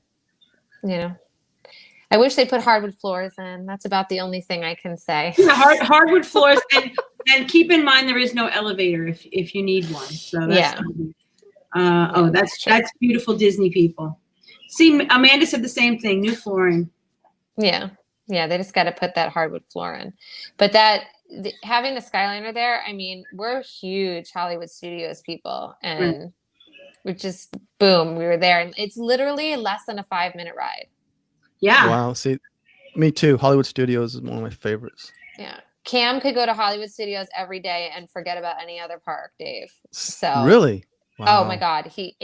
I wish they put hardwood floors in. That's about the only thing I can say. Yeah, hardwood floors, and keep in mind there is no elevator if you need one. So that's that's beautiful Disney people. See, Amanda said the same thing. New flooring. Yeah, they just got to put that hardwood floor in. But having the Skyliner there, I mean, we're huge Hollywood Studios people, and we just boom, we were there, and it's literally less than a 5-minute ride. Yeah. Wow. See, me too. Hollywood Studios is one of my favorites. Yeah. Cam could go to Hollywood Studios every day and forget about any other park, Dave. So really? Wow. Oh my God. He's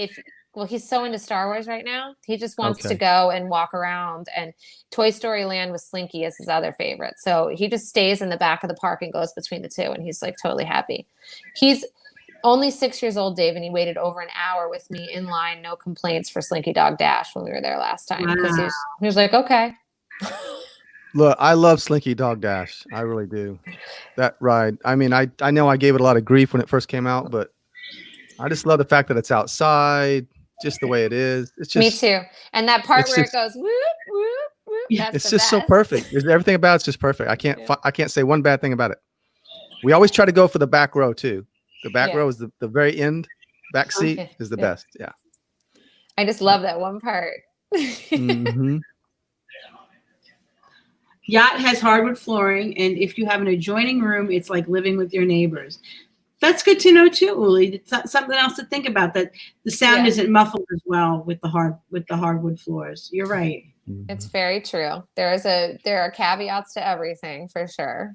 so into Star Wars right now. He just wants to go and walk around, and Toy Story Land with Slinky is his other favorite. So he just stays in the back of the park and goes between the two, and he's like totally happy. He's only 6 years old, Dave, and he waited over an hour with me in line, no complaints, for Slinky Dog Dash when we were there last time, because he was like, okay. Look, I love Slinky Dog Dash. I really do. That ride. I mean, I know I gave it a lot of grief when it first came out, but I just love the fact that it's outside, just the way it is. It's just me too. And that part where it goes whoop whoop whoop. It's just so perfect. Everything about it's just perfect. I can't say one bad thing about it. We always try to go for the back row too. The back row is the very end. Back seat is the best. Yeah. I just love that one part. Yacht has hardwood flooring, and if you have an adjoining room, it's like living with your neighbors. That's good to know too, Uli. It's something else to think about, that the sound isn't muffled as well with the hardwood floors. You're right. It's very true. There are caveats to everything, for sure.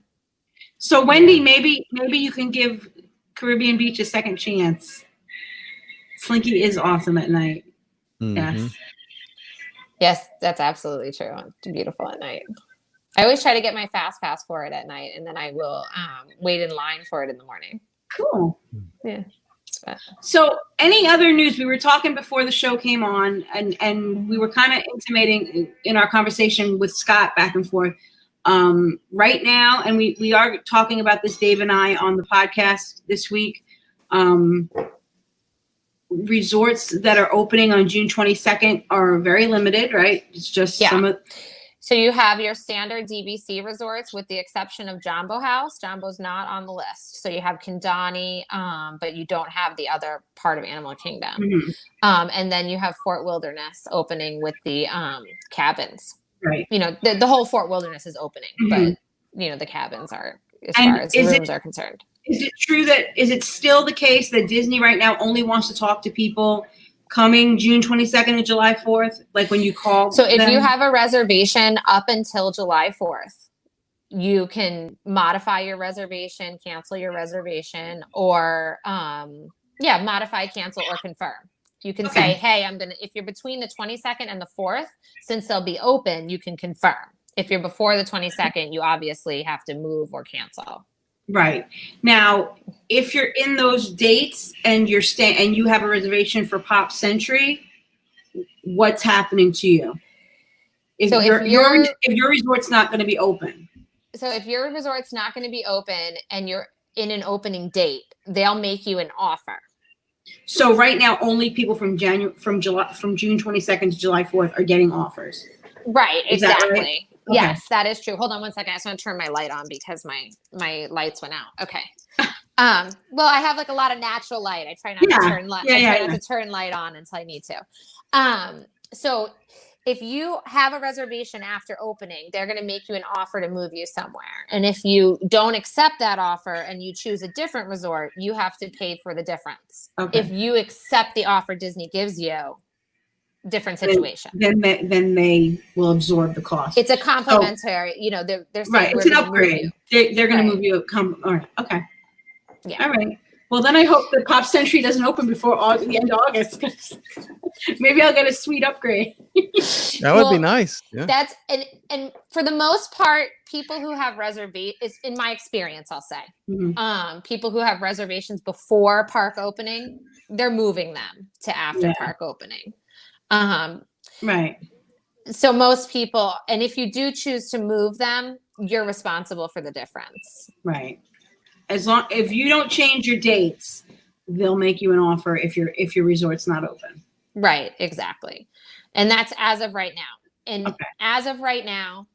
So Wendy, maybe you can give Caribbean Beach a second chance. Slinky is awesome at night. Yes, that's absolutely true. It's beautiful at night. I always try to get my fast pass for it at night, and then I will wait in line for it in the morning. Cool. Yeah. So any other news? We were talking before the show came on, and we were kind of intimating in our conversation with Scott back and forth. Right now, and we are talking about this, Dave and I, on the podcast this week. Resorts that are opening on June 22nd are very limited, right? It's just some of. So you have your standard DVC resorts, with the exception of Jambo House. Jambo's not on the list. So you have Kandani, but you don't have the other part of Animal Kingdom. And then you have Fort Wilderness opening with the cabins. Right. You know, the whole Fort Wilderness is opening, Mhm. but you know, the cabins are, as And far as is rooms are concerned. Is it true is it still the case that Disney right now only wants to talk to people coming June 22nd and July 4th? Like when you call So if you them? have a reservation up until July 4th, you can modify your reservation, cancel your reservation, or modify, cancel, or confirm. You can say, hey, if you're between the 22nd and the 4th, since they'll be open, you can confirm. If you're before the 22nd, you obviously have to move or cancel. Right. Now, if you're in those dates and you're staying and you have a reservation for Pop Century, what's happening to you? If your resort's not going to be open. So if your resort's not going to be open and you're in an opening date, they'll make you an offer. So right now, only people from June 22nd to July 4th are getting offers. Right. Is that exactly. right? Yes, that is true. Hold on one second. I just want to turn my light on because my lights went out. Okay. Well, I have like a lot of natural light. I try not to turn light. I try not to turn light on until I need to. So if you have a reservation after opening, they're going to make you an offer to move you somewhere. And if you don't accept that offer and you choose a different resort, you have to pay for the difference. Okay. If you accept the offer Disney gives you, different situation. Then they will absorb the cost. It's a complimentary, they're saying right. It's an upgrade. They're going to move you. All right. Okay. Yeah. All right. Well, then I hope the Pop Century doesn't open before the end of August. Maybe I'll get a sweet upgrade. That would be nice. Yeah. That's and for the most part, people who have reservations, in my experience, I'll say, people who have reservations before park opening, they're moving them to after park opening. Right. So most people, and if you do choose to move them, you're responsible for the difference. Right. If you don't change your dates, they'll make you an offer if your resort's not open. Right, exactly. And that's as of right now. And as of right now,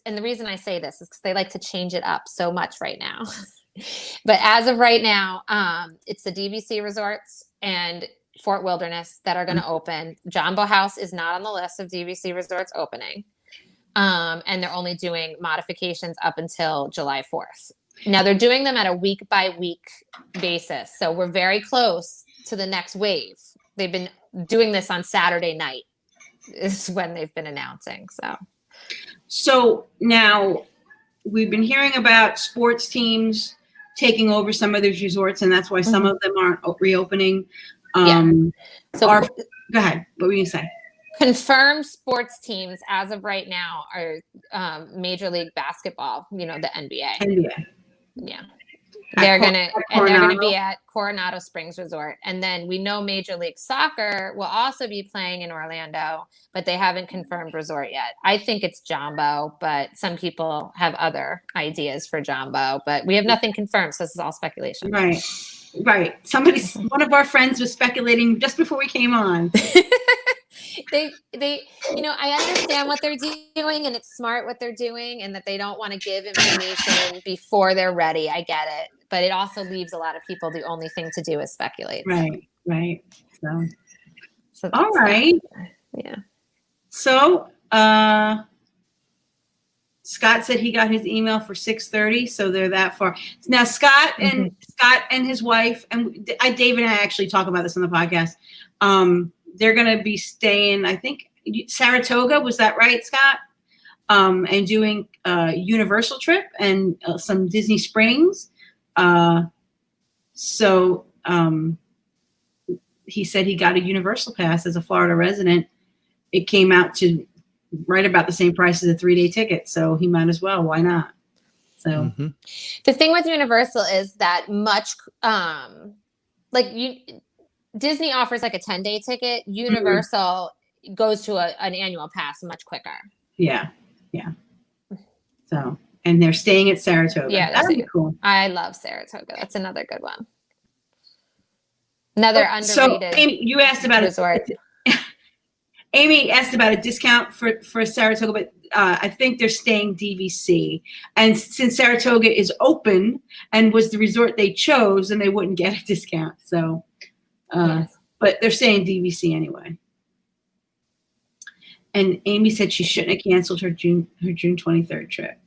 and the reason I say this is because they like to change it up so much right now. But as of right now, it's the DVC resorts and Fort Wilderness that are going to open. Jambo House is not on the list of DVC resorts opening. And they're only doing modifications up until July 4th. Now they're doing them at a week by week basis. So we're very close to the next wave. They've been doing this on Saturday night is when they've been announcing. So now we've been hearing about sports teams taking over some of these resorts, and that's why some of them aren't reopening. Go ahead. What were you going to say? Confirmed sports teams as of right now are Major League Basketball, the NBA. Yeah. They're going to be at Coronado Springs Resort. And then we know Major League Soccer will also be playing in Orlando, but they haven't confirmed resort yet. I think it's Jambo, but some people have other ideas for Jambo, but we have nothing confirmed. So this is all speculation. Right. One of our friends was speculating just before we came on. They I understand what they're doing, and it's smart what they're doing, and that they don't want to give information before they're ready. I get it, but it also leaves a lot of people the only thing to do is speculate. Right. So all right. Yeah. So Scott said he got his email for 6:30, so they're that far. Now Scott and his wife, and David and I actually talk about this on the podcast. They're going to be staying, I think, Saratoga. Was that right, Scott? And doing a Universal trip and some Disney Springs. So he said he got a Universal pass as a Florida resident. It came out to right about the same price as a 3-day ticket. So he might as well. Why not? So the thing with Universal is that Disney offers like a 10-day ticket. Universal goes to an annual pass much quicker. Yeah. So, and they're staying at Saratoga. Yeah, that'd be cool. I love Saratoga. That's another good one. Another underrated. So, Amy, you asked about resort. Amy asked about a discount for Saratoga, but I think they're staying DVC. And since Saratoga is open and was the resort they chose, then they wouldn't get a discount. So. But they're saying DVC anyway. And Amy said she shouldn't have canceled her June 23rd trip.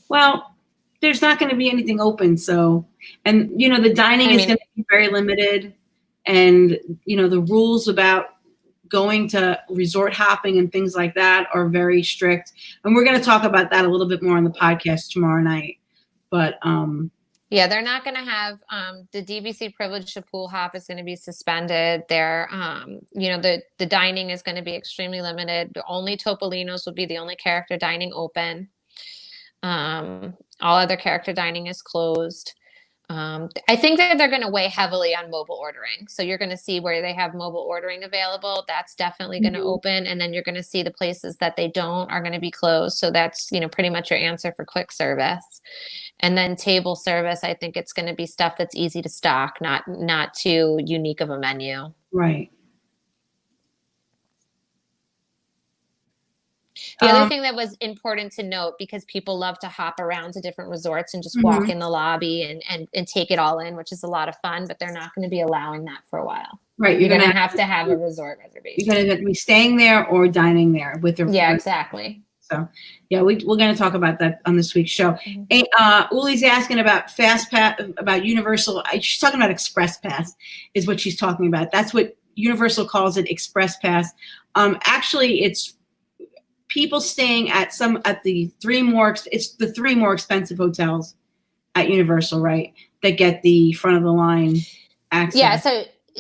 Well, there's not going to be anything open. So, and the dining is going to be very limited, and the rules about going to resort hopping and things like that are very strict. And we're going to talk about that a little bit more on the podcast tomorrow night. But yeah, they're not going to have the DVC privilege to pool hop is going to be suspended. They're, the dining is going to be extremely limited. Only Topolino's will be the only character dining open. All other character dining is closed. I think that they're going to weigh heavily on mobile ordering. So you're going to see where they have mobile ordering available. That's definitely going to open. And then you're going to see the places that they don't are going to be closed. So that's, pretty much your answer for quick service. And then table service, I think it's going to be stuff that's easy to stock, not too unique of a menu. Right. The other thing that was important to note, because people love to hop around to different resorts and just walk in the lobby and take it all in, which is a lot of fun, but they're not going to be allowing that for a while. Right. You're going to have to have a resort reservation. You're going to be staying there or dining there with the. Yeah, exactly. So, yeah, we're going to talk about that on this week's show. Uli's asking about Fast Pass, about Universal. She's talking about Express Pass is what she's talking about. That's what Universal calls it, Express Pass. Actually, it's people staying at the three more expensive hotels at Universal, right? That get the front of the line access. Yeah.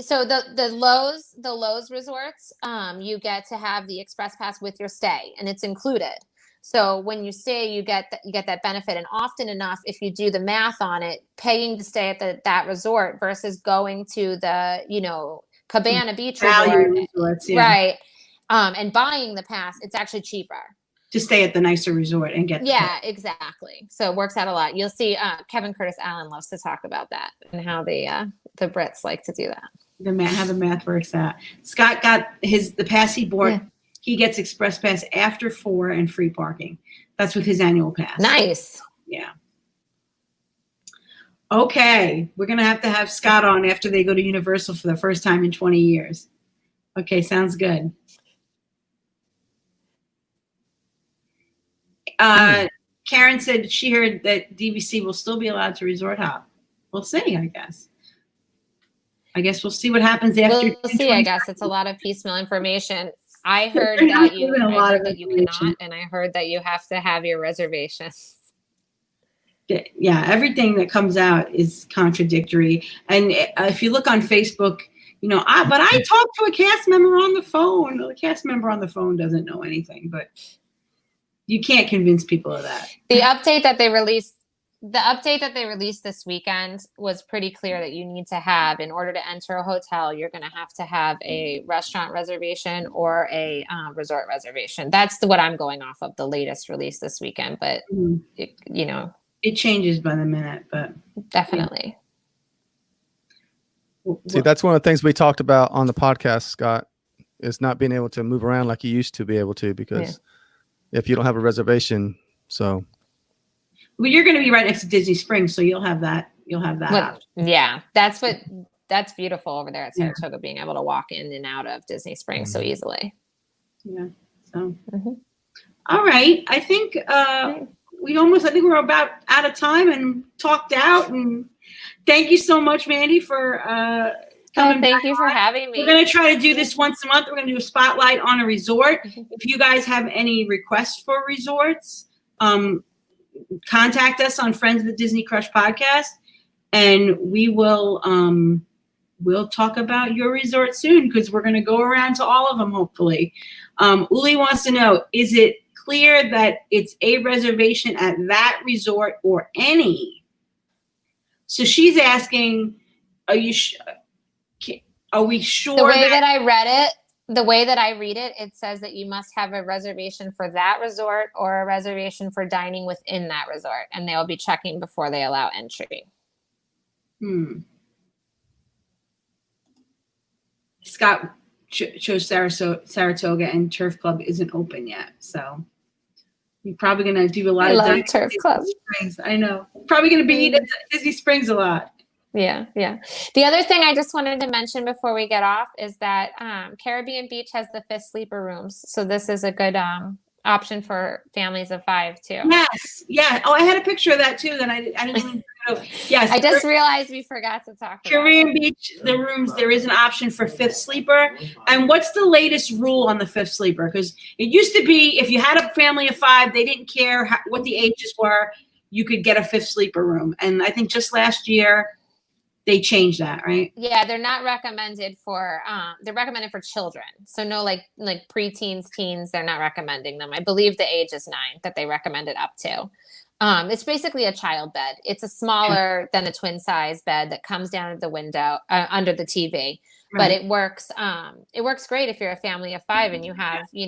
So the Lowe's resorts, you get to have the Express Pass with your stay, and it's included. So when you stay, you get that benefit. And often enough, if you do the math on it, paying to stay at that resort versus going to the Cabana Beach resort, right? And buying the pass, it's actually cheaper to stay at the nicer resort and get. Yeah, exactly. So it works out a lot. You'll see Kevin Curtis Allen loves to talk about that and how the Brits like to do that. How the math works out. Scott got the pass he bought. Yeah. He gets Express Pass after 4 and free parking. That's with his annual pass. Nice. Yeah. Okay, we're gonna have to have Scott on after they go to Universal for the first time in 20 years. Okay, sounds good. Karen said she heard that DVC will still be allowed to resort hop. We'll see, I guess. We'll see what happens after. We'll see. I guess it's a lot of piecemeal information. I heard that you cannot, and I heard that you have to have your reservations. Yeah, everything that comes out is contradictory. And if you look on Facebook, but I talked to a cast member on the phone. The cast member on the phone doesn't know anything, but you can't convince people of that. The update that they released this weekend was pretty clear that you need to have, in order to enter a hotel, you're going to have a restaurant reservation or a resort reservation. That's what I'm going off of, the latest release this weekend. But, it changes by the minute, but definitely. See, that's one of the things we talked about on the podcast, Scott, is not being able to move around like you used to be able to, because if you don't have a reservation, so. Well, you're going to be right next to Disney Springs, so you'll have that. Yeah, that's beautiful over there at Saratoga, being able to walk in and out of Disney Springs so easily. Yeah. So, all right. I think we're about out of time and talked out. And thank you so much, Mandie, for coming. Thank you for having me. We're going to try to do this once a month. We're going to do a spotlight on a resort. If you guys have any requests for resorts, contact us on Friends of the Disney Crush podcast, and we will we'll talk about your resort soon, because we're going to go around to all of them, hopefully. Uli wants to know, is it clear that it's a reservation at that resort or any? So she's asking, are we sure? The way that I read it, it says that you must have a reservation for that resort or a reservation for dining within that resort, and they'll be checking before they allow entry. Scott chose Saratoga, and Turf Club isn't open yet, so you're probably going to do a lot of Turf Club. Springs. I know. Probably going to be at Disney Springs a lot. Yeah, yeah. The other thing I just wanted to mention before we get off is that Caribbean Beach has the 5th sleeper rooms. So this is a good option for families of 5 too. Yes. Yeah. Oh, I had a picture of that too. That I didn't even know. Yes. I just realized we forgot to talk about Caribbean Beach, the rooms, there is an option for 5th sleeper. And what's the latest rule on the 5th sleeper? Because it used to be if you had a family of 5, they didn't care what the ages were. You could get a 5th sleeper room. And I think just last year they changed that, right? Yeah, they're not recommended for they're recommended for children. So no like preteens, teens, they're not recommending them. I believe the age is 9 that they recommend it up to. It's basically a child bed. It's a smaller than a twin size bed that comes down at the window under the TV. But it works great if you're a family of 5 and you have, you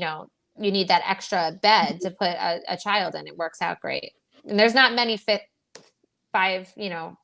need that extra bed to put a child in. It works out great. And there's not many fit 5,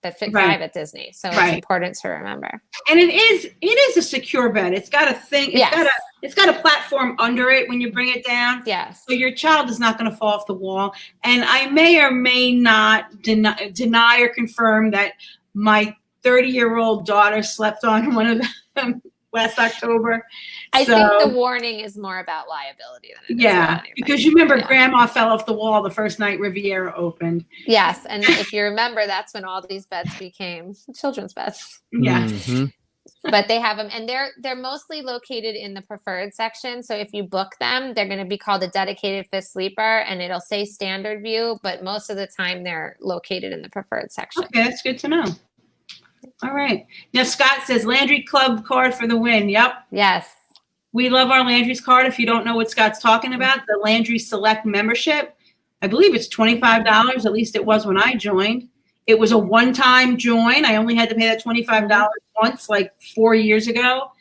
that fit 5 at Disney. So it's important to remember. And it is a secure bed. It's got a thing. It's got a platform under it when you bring it down. Yes. So your child is not going to fall off the wall. And I may or may not deny or confirm that my 30-year-old daughter slept on one of them last October. I think the warning is more about liability than it is about anything. Because you remember Grandma fell off the wall the first night Riviera opened. Yes, and if you remember, that's when all these beds became children's beds. Yes. Mm-hmm. But they have them, and they're mostly located in the preferred section. So if you book them, they're going to be called a dedicated 5th sleeper, and it'll say standard view. But most of the time, they're located in the preferred section. Okay, that's good to know. All right. Now, Scott says Landry Club card for the win. Yep. Yes. We love our Landry's card. If you don't know what Scott's talking about, the Landry Select membership, I believe it's $25. At least it was when I joined. It was a one-time join. I only had to pay that $25 once, like 4 years ago.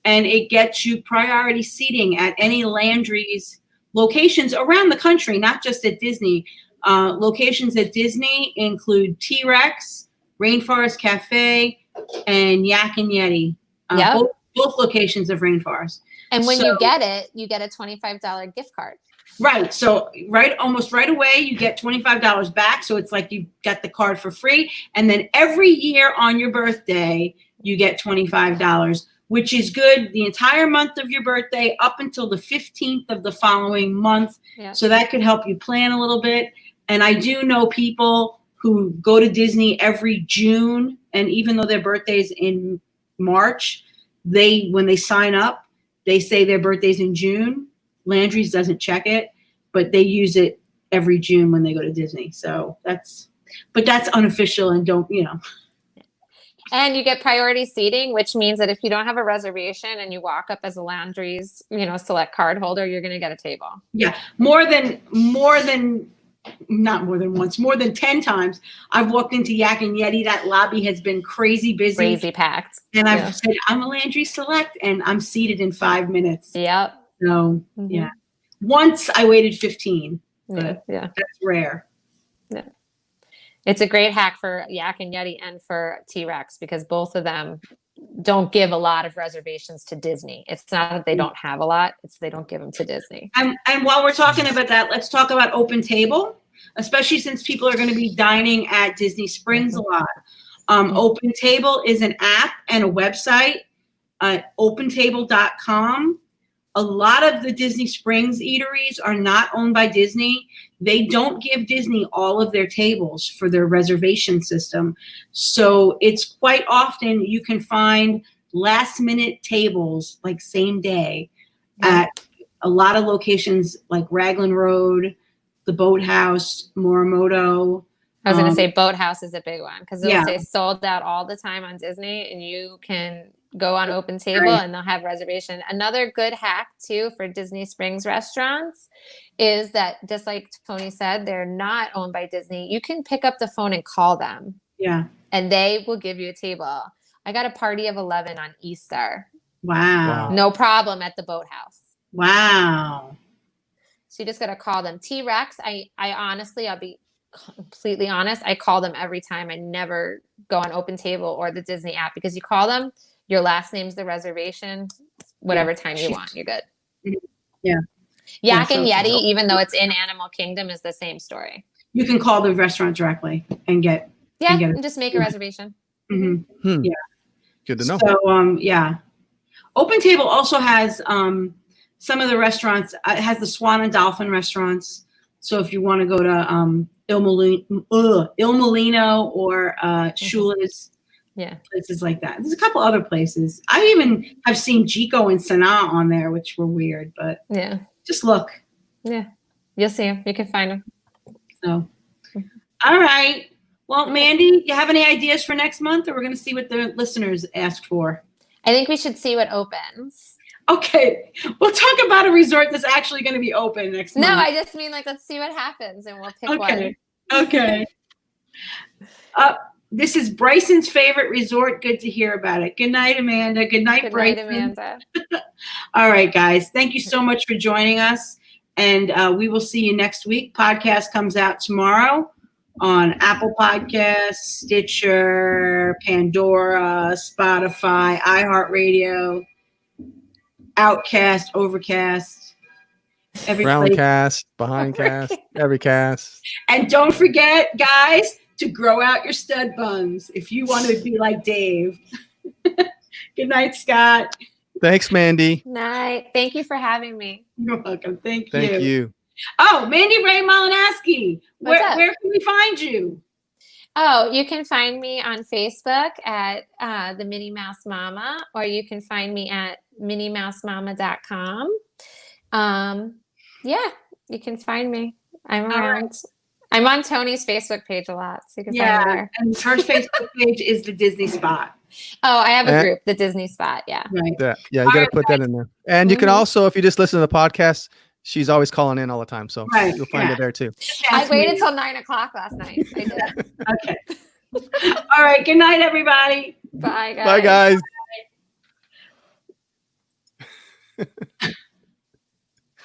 And it gets you priority seating at any Landry's locations around the country, not just at Disney. Locations at Disney include T-Rex, Rainforest Cafe, and Yak and Yeti. Both locations of Rainforest. And when you get it, you get a $25 gift card. Right. So almost right away, you get $25 back. So it's like you got the card for free. And then every year on your birthday, you get $25, which is good the entire month of your birthday up until the 15th of the following month. Yeah. So that could help you plan a little bit. And I do know people who go to Disney every June. And even though their birthday's in March, when they sign up, they say their birthday's in June. Landry's doesn't check it, but they use it every June when they go to Disney. So that's unofficial and don't. And you get priority seating, which means that if you don't have a reservation and you walk up as a Landry's, select card holder, you're going to get a table. Yeah. Not more than once, more than 10 times. I've walked into Yak and Yeti. That lobby has been crazy busy. Crazy packed. And I've said, I'm a Landry Select, and I'm seated in 5 minutes. Yep. So, yeah. Once I waited 15. Yeah. That's rare. Yeah. It's a great hack for Yak and Yeti and for T-Rex because both of them don't give a lot of reservations to Disney. It's not that they don't have a lot, it's they don't give them to Disney. And while we're talking about that, let's talk about Open Table, especially since people are going to be dining at Disney Springs a lot. Open Table is an app and a website, opentable.com. A lot of the Disney Springs eateries are not owned by Disney. They don't give Disney all of their tables for their reservation system. So it's quite often you can find last minute tables like same day at a lot of locations like Raglan Road, the Boathouse, Morimoto. I was going to say Boathouse is a big one because it'll say sold out all the time on Disney and you can go on Open Table and they'll have reservation. Another good hack too for Disney Springs restaurants is that just like Tony said, they're not owned by Disney. You can pick up the phone and call them. Yeah. And they will give you a table. I got a party of 11 on Easter. Wow. No problem at the Boathouse. Wow. So you just got to call them. T-Rex, I honestly, I'll be completely honest, I call them every time. I never go on Open Table or the Disney app because you call them, your last name's the reservation, whatever time you want, you're good. Yeah. Yak and Yeti, even though it's in Animal Kingdom, is the same story. You can call the restaurant directly and get and just make a reservation. Mm-hmm. Yeah. Good to know. So, yeah. Open Table also has some of the restaurants. It has the Swan and Dolphin restaurants. So if you want to go to Il Molino or Shula's, places like that. There's a couple other places. I even have seen Jico and Sanaa on there, which were weird, but just look. Yeah, you'll see them. You can find them. So, all right. Well, Mandie, you have any ideas for next month, or we're going to see what the listeners ask for? I think we should see what opens. Okay. We'll talk about a resort that's actually going to be open next month. No, I just mean let's see what happens and we'll pick one. Okay. This is Bryson's favorite resort. Good to hear about it. Good night, Amanda. Good night, Bryson. Good night, Amanda. All right, guys. Thank you so much for joining us. And we will see you next week. Podcast comes out tomorrow on Apple Podcasts, Stitcher, Pandora, Spotify, iHeartRadio, Outcast, Overcast, every Browncast, Behindcast, every cast. And don't forget, guys, to grow out your stud buns if you want to be like Dave. Good night, Scott. Thanks, Mandie. Night. Thank you for having me. You're welcome. Thank you. Oh, Mandie Malinoski. Where can we find you? Oh, you can find me on Facebook at the Minnie Mouse Mama, or you can find me at minniemousemama.com. Yeah, you can find me. I'm around. Right. I'm on Tony's Facebook page a lot, so you can find me there. And her Facebook page is the Disney Spot. Oh, I have a group, the Disney Spot. Yeah. Right. Yeah, you got to put that in there. And you can also, if you just listen to the podcast, she's always calling in all the time, so you'll find her there too. I waited till 9 o'clock last night. I did. Okay. All right. Good night, everybody. Bye, guys. Bye, guys.